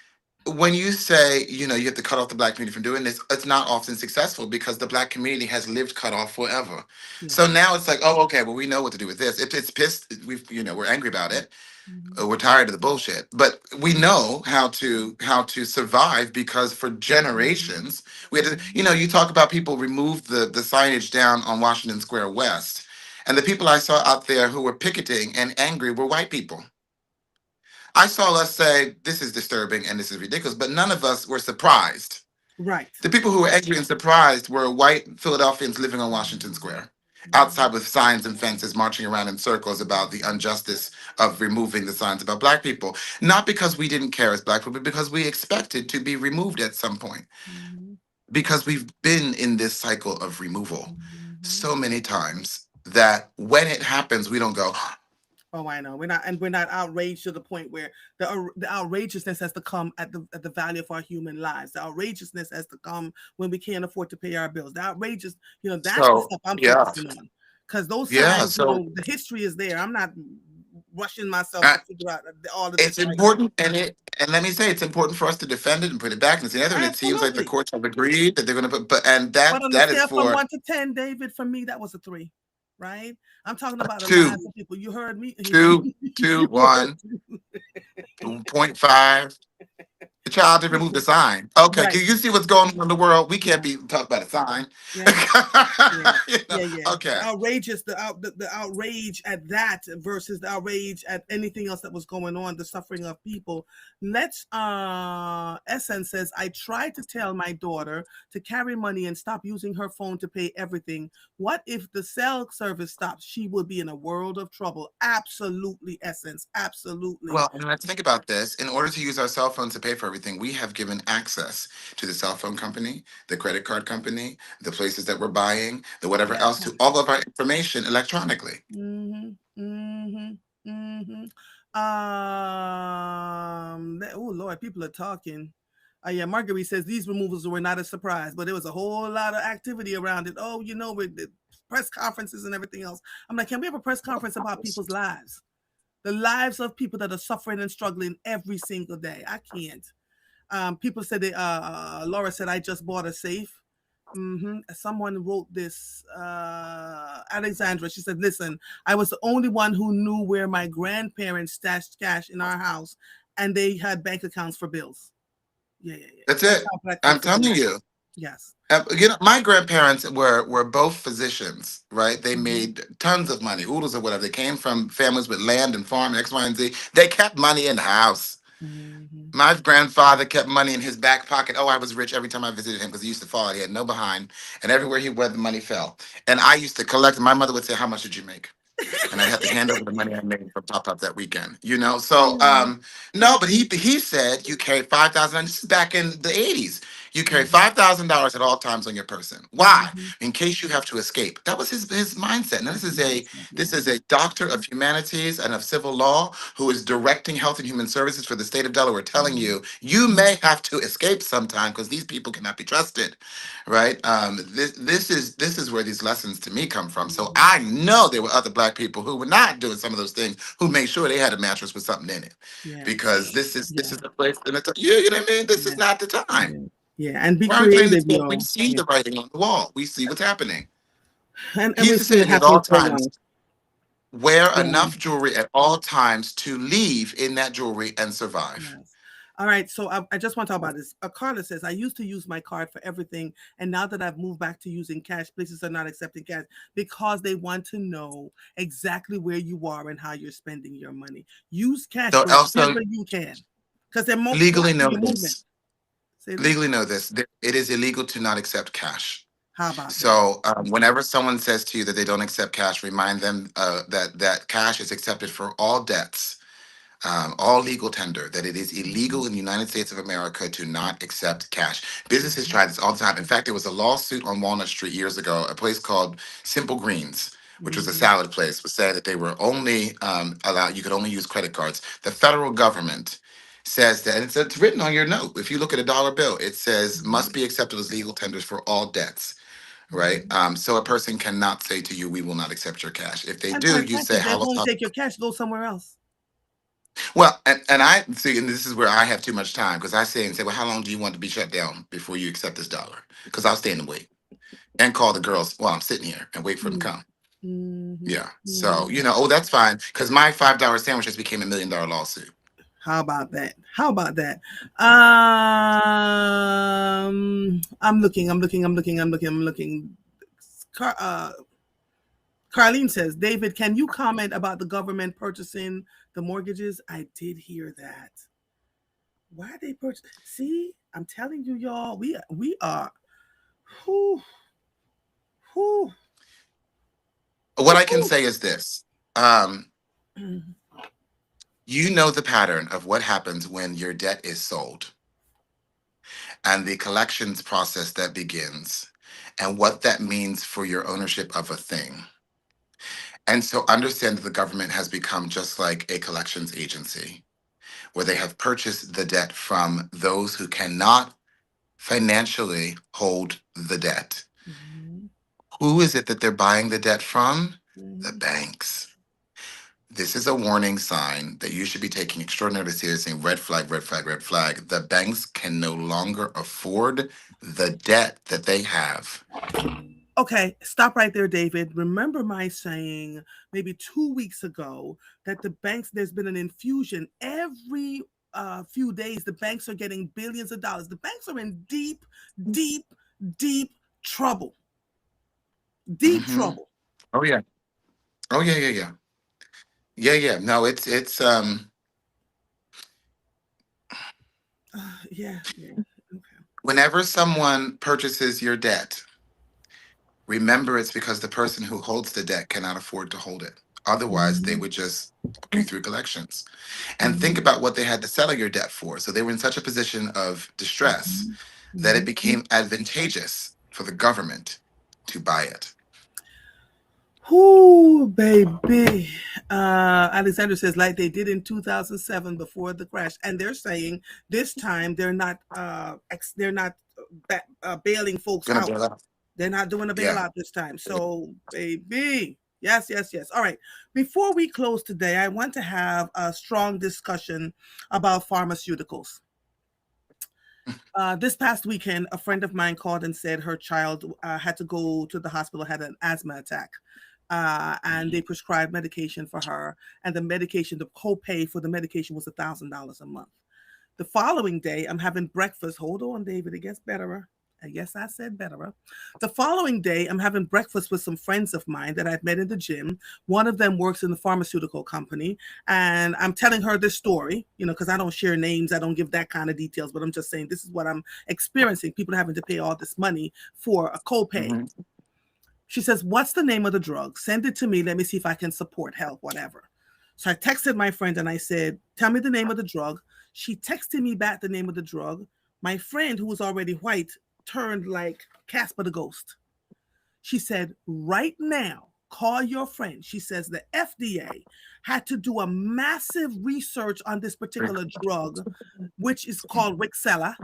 when you say, you have to cut off the black community from doing this, it's not often successful because the black community has lived cut off forever. yeah. So now it's like, oh, okay, well, we know what to do with this. If it's pissed, we're angry about it. Hmm. We're tired of the bullshit, but we know how to survive because for generations we had to. Hmm. You talk about people removed the signage down on Washington Square West, and the people I saw out there who were picketing and angry were white people. I saw us say this is disturbing and this is ridiculous, but none of us were surprised. Right. The people who were angry and surprised were white Philadelphians living on Washington Square, outside with signs and fences, marching around in circles about the injustice of removing the signs about black people. Not because we didn't care as black people, but because we expected to be removed at some point. Hmm. Because we've been in this cycle of removal Hmm. so many times that when it happens, we don't go, Oh, I know. We're not outraged to the point where the outrageousness has to come at the value of our human lives. The outrageousness has to come when we can't afford to pay our bills. The outrageous, that's the so stuff I'm yeah, focusing on. Because those yeah. signs, So the history is there. I'm not rushing myself uh, to figure out all of it's this right now. important, and let me say, it's important for us to defend it and put it back and see other. And it seems like the Absolutely. courts have agreed that they're going to put, and But that on the that is scale from for 1 to 10, David, for me, that was a 3. Right? I'm talking a about the two, lives of people. You heard me. two, two, You heard one, 0.5. The child to remove the Listen, sign. Okay, right. can you see what's going on in the world? We can't Yeah. be talking about a sign. Yeah. Yeah, yeah. Okay. The outrage at that versus the outrage at anything else that was going on, the suffering of people. Let's Essence says, I tried to tell my daughter to carry money and stop using her phone to pay everything. What if the cell service stops? She would be in a world of trouble. Absolutely, Essence. Absolutely. Well, and let's think about this. In order to use our cell phones to pay for everything, we have given access to the cell phone company, the credit card company, the places that we're buying, the whatever Yeah. else, to all of our information electronically. Mhm. Mhm. Mhm. Oh Lord, people are talking. Yeah, Marguerite says these removals were not a surprise, but there was a whole lot of activity around it. Oh, with the press conferences and everything else. I'm like, can we have a press conference about people's lives? The lives of people that are suffering and struggling every single day. I can't. People said Laura said, I just bought a safe. Someone wrote this, Alexandra. She said, listen, I was the only one who knew where my grandparents stashed cash in our house, and they had bank accounts for bills. Yeah, yeah, yeah. That's That's it. how black I'm folks are telling doing. you. Yes. My grandparents were both physicians, right? They Mm-hmm. made tons of money, oodles of whatever. They came from families with land and farm, X, Y, and Z. They kept money in the house. Mm-hmm. My grandfather kept money in his back pocket. Oh, I was rich every time I visited him because he used to fall out. He had no behind, and everywhere he went, the money fell. And I used to collect. My mother would say, "How much did you make?" And I'd have to hand over the money I made from Top Up that weekend. So Mm-hmm. no, but he said you carried 5,000. This is back in the 80s. You carry Mhm. $5,000 at all times on your person. Why? Mhm. In case you have to escape. That was his mindset. Now That's the mindset. this Yeah. is a doctor of humanities and of civil law who is directing health and human services for the state of Delaware, telling Mhm. you you may have to escape sometime because these people cannot be trusted, right? This is where these lessons to me come from. So Mhm. I know there were other black people who were not doing some of those things who made sure they had a mattress with something in it, Yeah. because this Yeah. is the place. And you know what I mean. This is Yeah. not the time. Yeah. Yeah. And be We're on playing this creative, game. We y'all. see Yeah. the writing on the wall. We see what's happening. And He we're used to seeing say it that at happening all so now. times, wear Yeah. enough jewelry at all times to leave in that jewelry and survive. Yes. All right. So I just want to talk about this. Carla says, I used to use my card for everything. And now that I've moved back to using cash, places are not accepting cash because they want to know exactly where you are and how you're spending your money. Use cash So also wherever you can because they're legally watching know your movement. this. Say this. Legally know this. It is illegal to not accept cash. How about that? So whenever someone says to you that they don't accept cash, remind them that cash is accepted for all debts, all legal tender, that it is Mhm. illegal in the United States of America to not accept cash. Businesses Mhm. try this all the time. In fact, there was a lawsuit on Walnut Street years ago. A place called Simple Greens, which was a Mhm. salad place, was said that they were only allowed, you could only use credit cards. The federal government says that, and it's written on your note. If you look at a dollar bill, it says must Mhm. be accepted as legal tenders for all debts. Right. Mhm. So a person cannot say to you, we will not accept your cash. If they And do, quite you frankly, say, if they're how going to take your cash, go somewhere else. well, and I see, and this is where I have too much time because I say and say, well, how long do you want to be shut down before you accept this dollar? Because I'll stand and wait and call the girls while I'm sitting here and wait for them to Mhm. come. Mhm. Yeah. So, Mhm. oh, that's fine because my $5 sandwich just became $1 million lawsuit. How about that? How about that? I'm looking. Car, uh, Carlene says, David, can you comment about the government purchasing the mortgages? I did hear that. Why they purchase? See, I'm telling you, y'all, we are. Whew, whew, What I can whew. say is this. Um, you know the pattern of what happens when your debt is sold and the collections process that begins and what that means for your ownership of a thing. And so understand that the government has become just like a collections agency where they have purchased the debt from those who cannot financially hold the debt. Mhm, Who is it that they're buying the debt from? The mhm. banks. This is a warning sign that you should be taking extraordinarily seriously. Red flag, red flag, red flag. The banks can no longer afford the debt that they have. Okay, stop right there, David. Remember my saying maybe 2 weeks ago that the banks, there's been an infusion every few days. The banks are getting billions of dollars. The banks are in deep, deep, deep trouble. Deep Hmm. trouble. Oh yeah. Oh yeah, yeah, yeah. Yeah, yeah. No, it's Yeah, yeah. Okay. whenever someone purchases your debt, remember it's because the person who holds the debt cannot afford to hold it. Otherwise, they Mhm, would just walk you through collections. And think mhm, about what they had to settle your debt for. So they were in such a position of distress mhm, that it mhm. became advantageous for the government to buy it. Whoo, baby. Alexander says, like they did in 2007 before the crash, and they're saying this time they're not bailing folks Gonna out. bail out. They're not doing a Yeah. bailout this time. So, baby, yes, yes, yes. All right. Before we close today, I want to have a strong discussion about pharmaceuticals. This past weekend, a friend of mine called and said her child had to go to the hospital, had an asthma attack. And they prescribed medication for her. And the medication, the copay for the medication was $1,000 a month. The following day, I'm having breakfast. Hold on, David, it gets better. Yes, I said better. The following day, I'm having breakfast with some friends of mine that I've met in the gym. One of them works in the pharmaceutical company, and I'm telling her this story, because I don't share names, I don't give that kind of details, but I'm just saying this is what I'm experiencing. People having to pay all this money for a copay. Hmm. She says, "What's the name of the drug? Send it to me. Let me see if I can support, help, whatever." So I texted my friend and I said, "Tell me the name of the drug." She texted me back the name of the drug. My friend, who was already white, turned like Casper the Ghost. She said, right now, call your friend. She says the FDA had to do a massive research on this particular drug, which is called Wixela,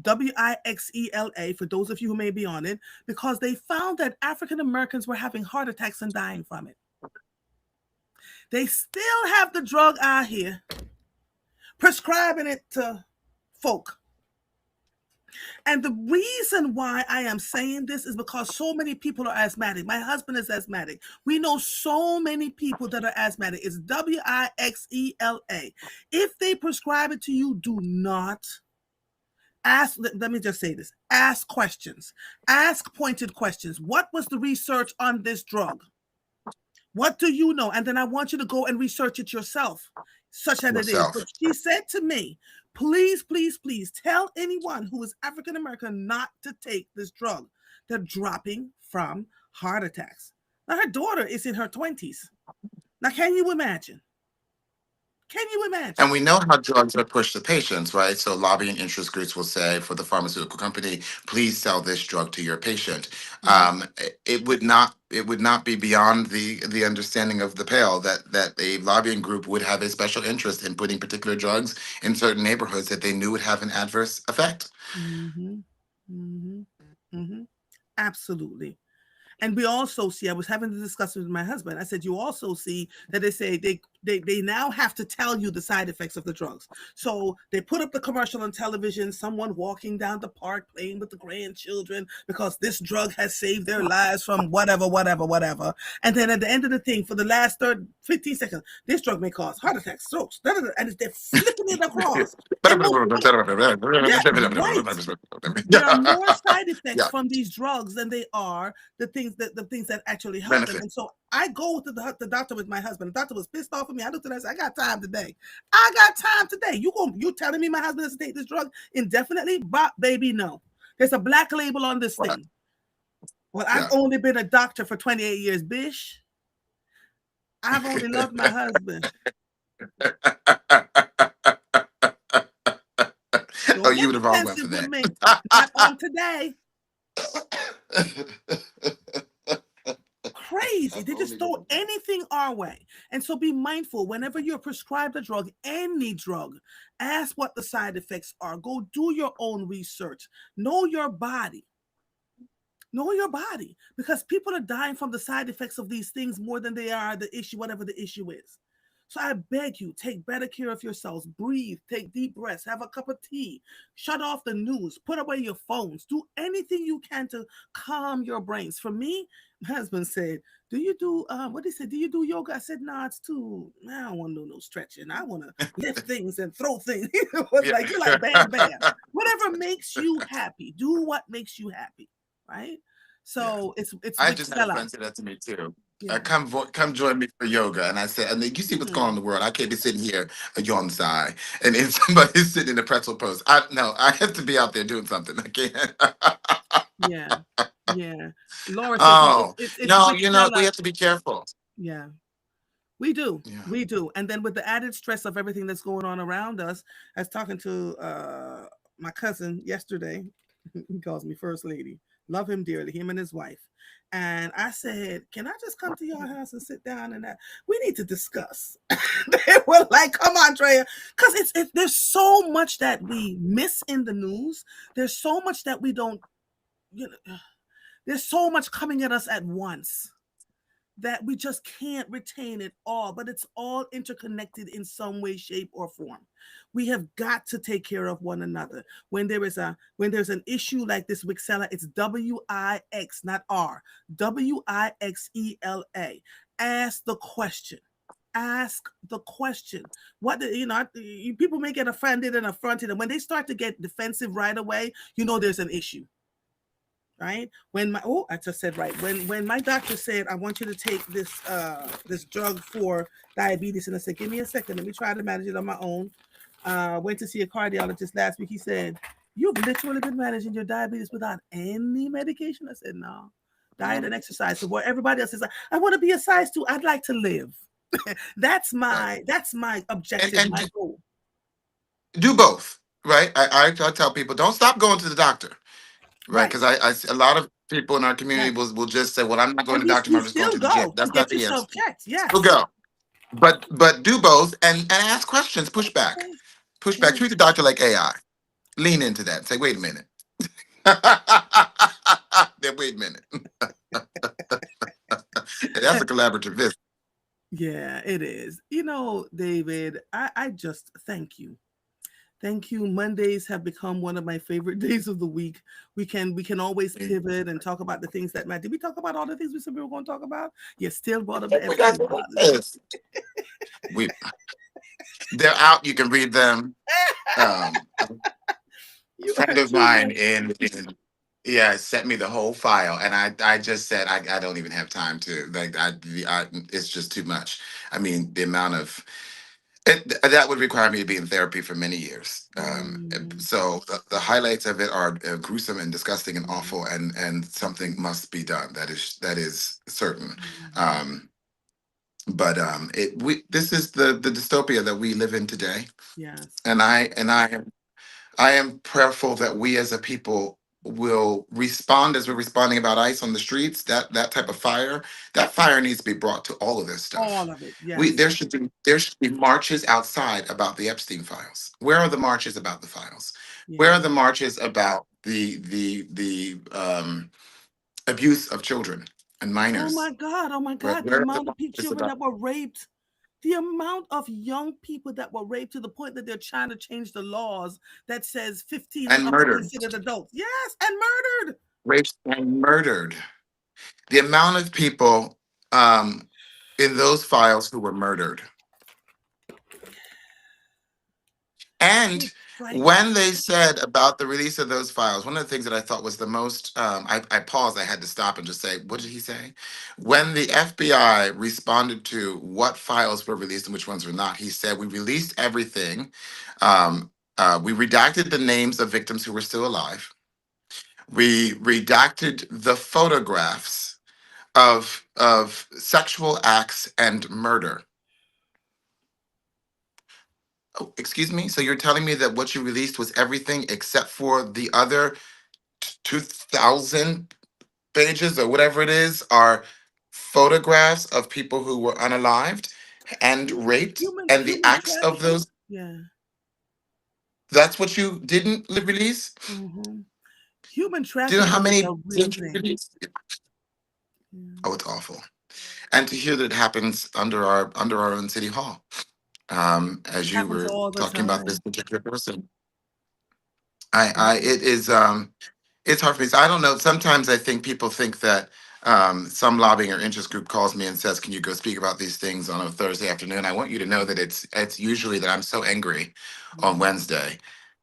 Wixela, for those of you who may be on it, because they found that African Americans were having heart attacks and dying from it. They still have the drug out here, prescribing it to folk. And the reason why I am saying this is because so many people are asthmatic. My husband is asthmatic. We know so many people that are asthmatic. It's Wixela. If they prescribe it to you, do not ask. Let me just say this. Ask questions. Ask pointed questions. What was the research on this drug? What do you know? And then I want you to go and research it yourself, such that it is. But Yourself. she said to me, please, please, please tell anyone who is African American not to take this drug. They're dropping from heart attacks. Now, her daughter is in her 20s. Now, can you imagine? Can you imagine? And we know how drugs are pushed to patients, right? So lobbying interest groups will say for the pharmaceutical company, please sell this drug to your patient. Mhm. It would not be beyond the understanding of the pale that a lobbying group would have a special interest in putting particular drugs in certain neighborhoods that they knew would have an adverse effect. Mhm. Mhm. Mhm. Absolutely. And we also see, I was having the discussion with my husband. I said, you also see that they say they now have to tell you the side effects of the drugs. So they put up the commercial on television, someone walking down the park playing with the grandchildren because this drug has saved their lives from whatever, whatever, whatever. And then at the end of the thing, for the last 15 seconds, this drug may cause heart attacks, strokes, and they're flipping it across. And most people, yeah, right. There are more side effects Yeah, from these drugs than they are the things that actually help them. benefit. And so I go to the doctor with my husband. The doctor was pissed off at me. I looked at her and said, I got time today. I got time today. You telling me my husband has to take this drug indefinitely? But baby, no. There's a black label on this Right. thing. Well, I've Yeah. only been a doctor for 28 years, bish. I've only loved my husband. Oh, Don't you get were the wrong one for defensive with that. me. Not on today. Crazy. I've They just only been throw anything our way. And so be mindful whenever you're prescribed a drug, any drug, ask what the side effects are. Go do your own research. Know your body. Know your body because people are dying from the side effects of these things more than they are the issue, whatever the issue is. So I beg you, take better care of yourselves. Breathe, take deep breaths, have a cup of tea, shut off the news, put away your phones, do anything you can to calm your brains. For me, my husband said, "Do you do what he said? Do you do yoga?" I said, "Nah, it's too. I don't want to do no stretching. I want to lift things and throw things." It was Yeah. like you're like bam, bam. Whatever makes you happy, do what makes you happy, right? Yeah. So it's I just had a Wixela. friend say that to me too. Yeah. Come join me for yoga, and I said, and then you see what's going on Hmm. in the world. I can't be sitting here on the side, and then somebody's sitting in a pretzel pose. I no, I have to be out there doing something. I can't. Yeah. Yeah. Laura says, no, Oh it's no, we Wixela. have to be careful. Yeah. We do. Yeah. We do. And then with the added stress of everything that's going on around us, I was talking to my cousin yesterday. He calls me First Lady. Love him dearly, him and his wife. And I said, can I just come to your house and sit down and we need to discuss. They were like, come on, Drea. Because there's so much that we miss in the news. There's so much that we don't, you know, there's so much coming at us at once that we just can't retain it all, but it's all interconnected in some way, shape, or form. We have got to take care of one another. When there's an issue like this Wixela, it's Wix, not R. Wixela. Ask the question. Ask the question. People may get offended and affronted, and when they start to get defensive right away, there's an issue, right? I just said right. When my doctor said, I want you to take this drug for diabetes, and I said, give me a second, let me try to manage it on my own. Went to see a cardiologist last week. He said, you've literally been managing your diabetes without any medication. I said, no. Diet and exercise. So where everybody else is like, I want to be a size 2. I'd like to live. that's Right. my that's my And objective, my goal. do both. right? I tell people don't stop going to the doctor, right? Right. Because a lot of people in our community Yes. will just say, well, I'm not going And to the doctor, we I'm just going still to the gym. go to That's not get the yourself answer. checked. Still Yes. go, but do both and ask questions, push back, Yes. push back. Yes. Treat the doctor like AI. Lean into that. And say, wait a minute. Then wait a minute. That's a collaborative visit. Yeah, it is. David, I just thank you. Thank you. Mondays have become one of my favorite days of the week. We can always pivot and talk about the things that matter. Did we talk about all the things we said we were going to talk about? You still brought up the We got Epstein some files. ideas. We they're out. You can read them. A You friend are of too mine much. in yeah sent me the whole file, and I just said I don't even have time to like it's just too much. I mean the amount of that would require me to be in therapy for many years. Mm, So the highlights of it are gruesome and disgusting and yeah. awful, and something must be done. That is certain. Mhm. Um, but it we this is the dystopia that we live in today, Yes. and I am prayerful that we as a people will respond as we're responding about ICE on the streets. That type of fire, that fire needs to be brought to all of this stuff. All of it. We Yes. there should be marches outside about the Epstein files. Where are the marches about the files? Where are Yeah. the marches about the abuse of children and Oh my minors? God. Oh my Right? God. The Where are the amount of marches children about that were raped. The amount of young people that were raped to the point that they're trying to change the laws that says 15 and and up are murdered, considered adults. Yes, and murdered. raped and murdered? The amount of people um, in those files who were murdered. And It's frightening. when they said about the release of those files, one of the things that I thought was the most, I paused, I had to stop and just say, what did he say? When the FBI responded to what files were released and which ones were not, he said, we released everything. We redacted the names of victims who were still alive. We redacted the photographs of sexual acts and murder. Oh, excuse me. So you're telling me that what you released was everything except for the other 2,000 pages or whatever it is are photographs of people who were unalived and raped, and the Human acts of trafficking. those. Yeah. That's what you didn't release. Hmm. Human Do you know how trafficking is many a real did you thing. release? Yeah. Oh, it's awful. And to hear that it happens under our own city hall, It as you happens were all the talking about this time. particular person, It it is. It's hard for me. So I don't know. Sometimes I think people think that some lobbying or interest group calls me and says, "Can you go speak about these things on a Thursday afternoon?" I want you to know that it's usually that I'm so angry on Mhm. Wednesday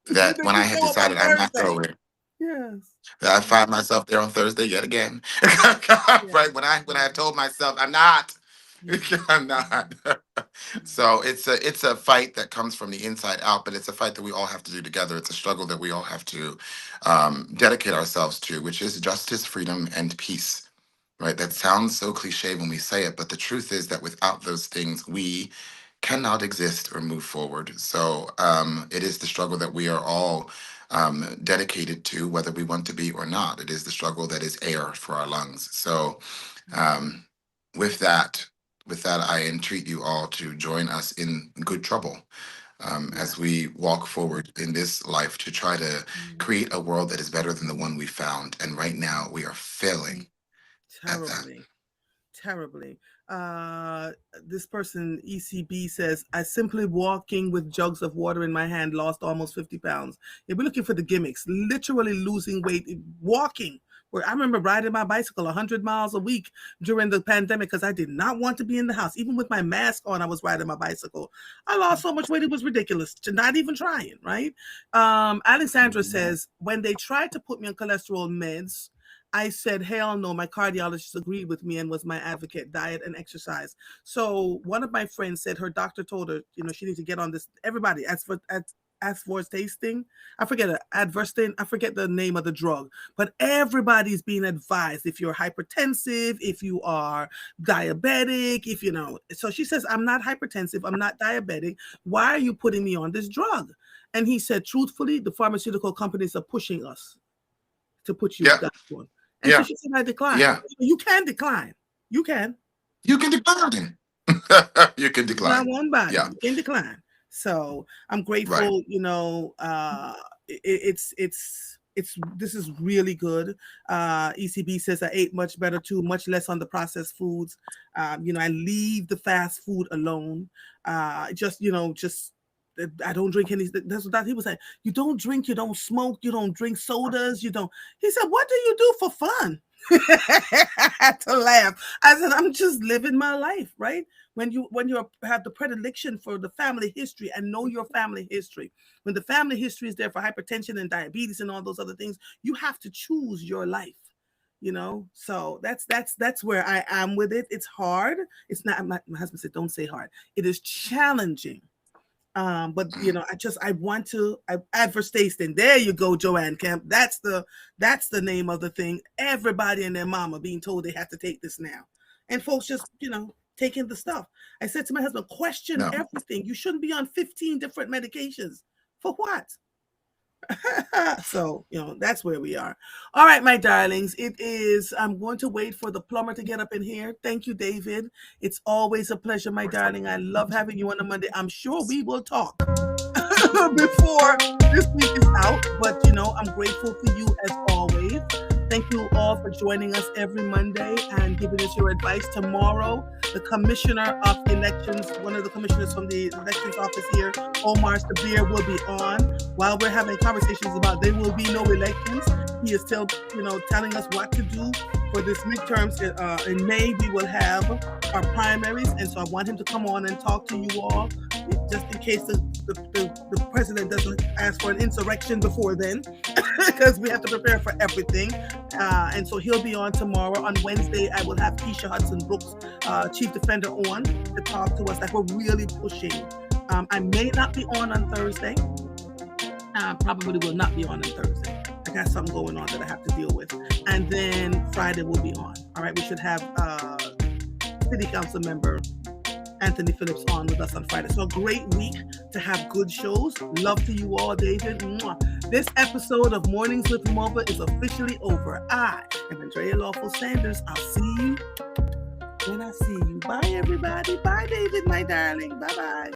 that That when I you had show up on decided I'm not Thursday. going, Yes. that I find myself there on Thursday yet again. Yeah. Right when I Yeah. have told myself I'm not, Yeah. I'm Yeah. not. Yeah. So it's a fight that comes from the inside out, but it's a fight that we all have to do together. It's a struggle that we all have to dedicate ourselves to, which is justice, freedom, and peace. Right? That sounds so cliche when we say it, but the truth is that without those things, we cannot exist or move forward. So it is the struggle that we are all dedicated to, whether we want to be or not. It is the struggle that is air for our lungs. So um, with that, I entreat you all to join us in good trouble Yeah. as we walk forward in this life to try to Yeah. create a world that is better than the one we found. And right now, we are failing at that. Terribly. Terribly. Uh, this person, ECB, says, I simply walking with jugs of water in my hand lost almost 50 pounds. Yeah, we're looking for the gimmicks, literally losing weight, walking. Where I remember riding my bicycle 100 miles a week during the pandemic because I did not want to be in the house. Even with my mask on, I was riding my bicycle. I lost so much weight, it was ridiculous. Not even trying, right? Alexandra says, when they tried to put me on cholesterol meds, I said, hell no. My cardiologist agreed with me and was my advocate, diet and exercise. So one of my friends said her doctor told her, she needs to get on this. Everybody, as for as adverse tasting. I forget it, adverse thing. I forget the name of the drug, but everybody's being advised if you're hypertensive, if you are diabetic, if you know. So she says, I'm not hypertensive, I'm not diabetic. Why are you putting me on this drug? And he said, truthfully, the pharmaceutical companies are pushing us to put you Yeah. that one. And so Yeah. she said, I decline. Yeah. You can decline. You can. You can decline. You can It's not decline. one body. Yeah. You can decline. So I'm Right. grateful, it's this is really good. ECB says I ate much better too, much less on the processed foods. I leave the fast food alone. Just I don't drink any. That's what he was saying. You don't drink, you don't smoke, you don't drink sodas, you don't. He said, "What do you do for fun?" I had to laugh. I said, "I'm just living my life, right?" When you have the predilection for the family history and know your family history, when the family history is there for hypertension and diabetes and all those other things, you have to choose your life. So that's where I am with it. It's hard. It's not. My husband said, "Don't say hard." It is challenging. But I want to adverse tasting. There you go, Joanne Kemp. That's the name of the thing. Everybody and their mama being told they have to take this now, and folks just taking the stuff. I said to my husband, question No. everything. You shouldn't be on 15 different medications. For what? So that's where we are. All right, my darlings, I'm going to wait for the plumber to get up in here. Thank you, David. It's always a pleasure, my darling. I love having you on a Monday. I'm sure we will talk before this week is out, but I'm grateful for you as always. Thank you all for joining us every Monday and giving us your advice. Tomorrow, the commissioner of elections, one of the commissioners from the elections office here, Omar Sabir, will be on. While we're having conversations about there will be no elections, he is still, telling us what to do for this midterms. In May, we will have our primaries, and so I want him to come on and talk to you all, just in case the president doesn't ask for an insurrection before then, because we have to prepare for everything. And so he'll be on tomorrow. On Wednesday, I will have Keisha Hudson Brooks, Chief Defender, on to talk to us. Like, we're really pushing. I may not be on Thursday. Probably will not be on Thursday. I got something going on that I have to deal with. And then Friday will be on. All right, we should have City Council member Anthony Phillips on with us on Friday. So a great week to have good shows. Love to you all, David. Mwah. This episode of Mornings with Mova is officially over. I am Andrea Lawful Sanders. I'll see you when I see you. Bye, everybody. Bye, David, my darling. Bye-bye.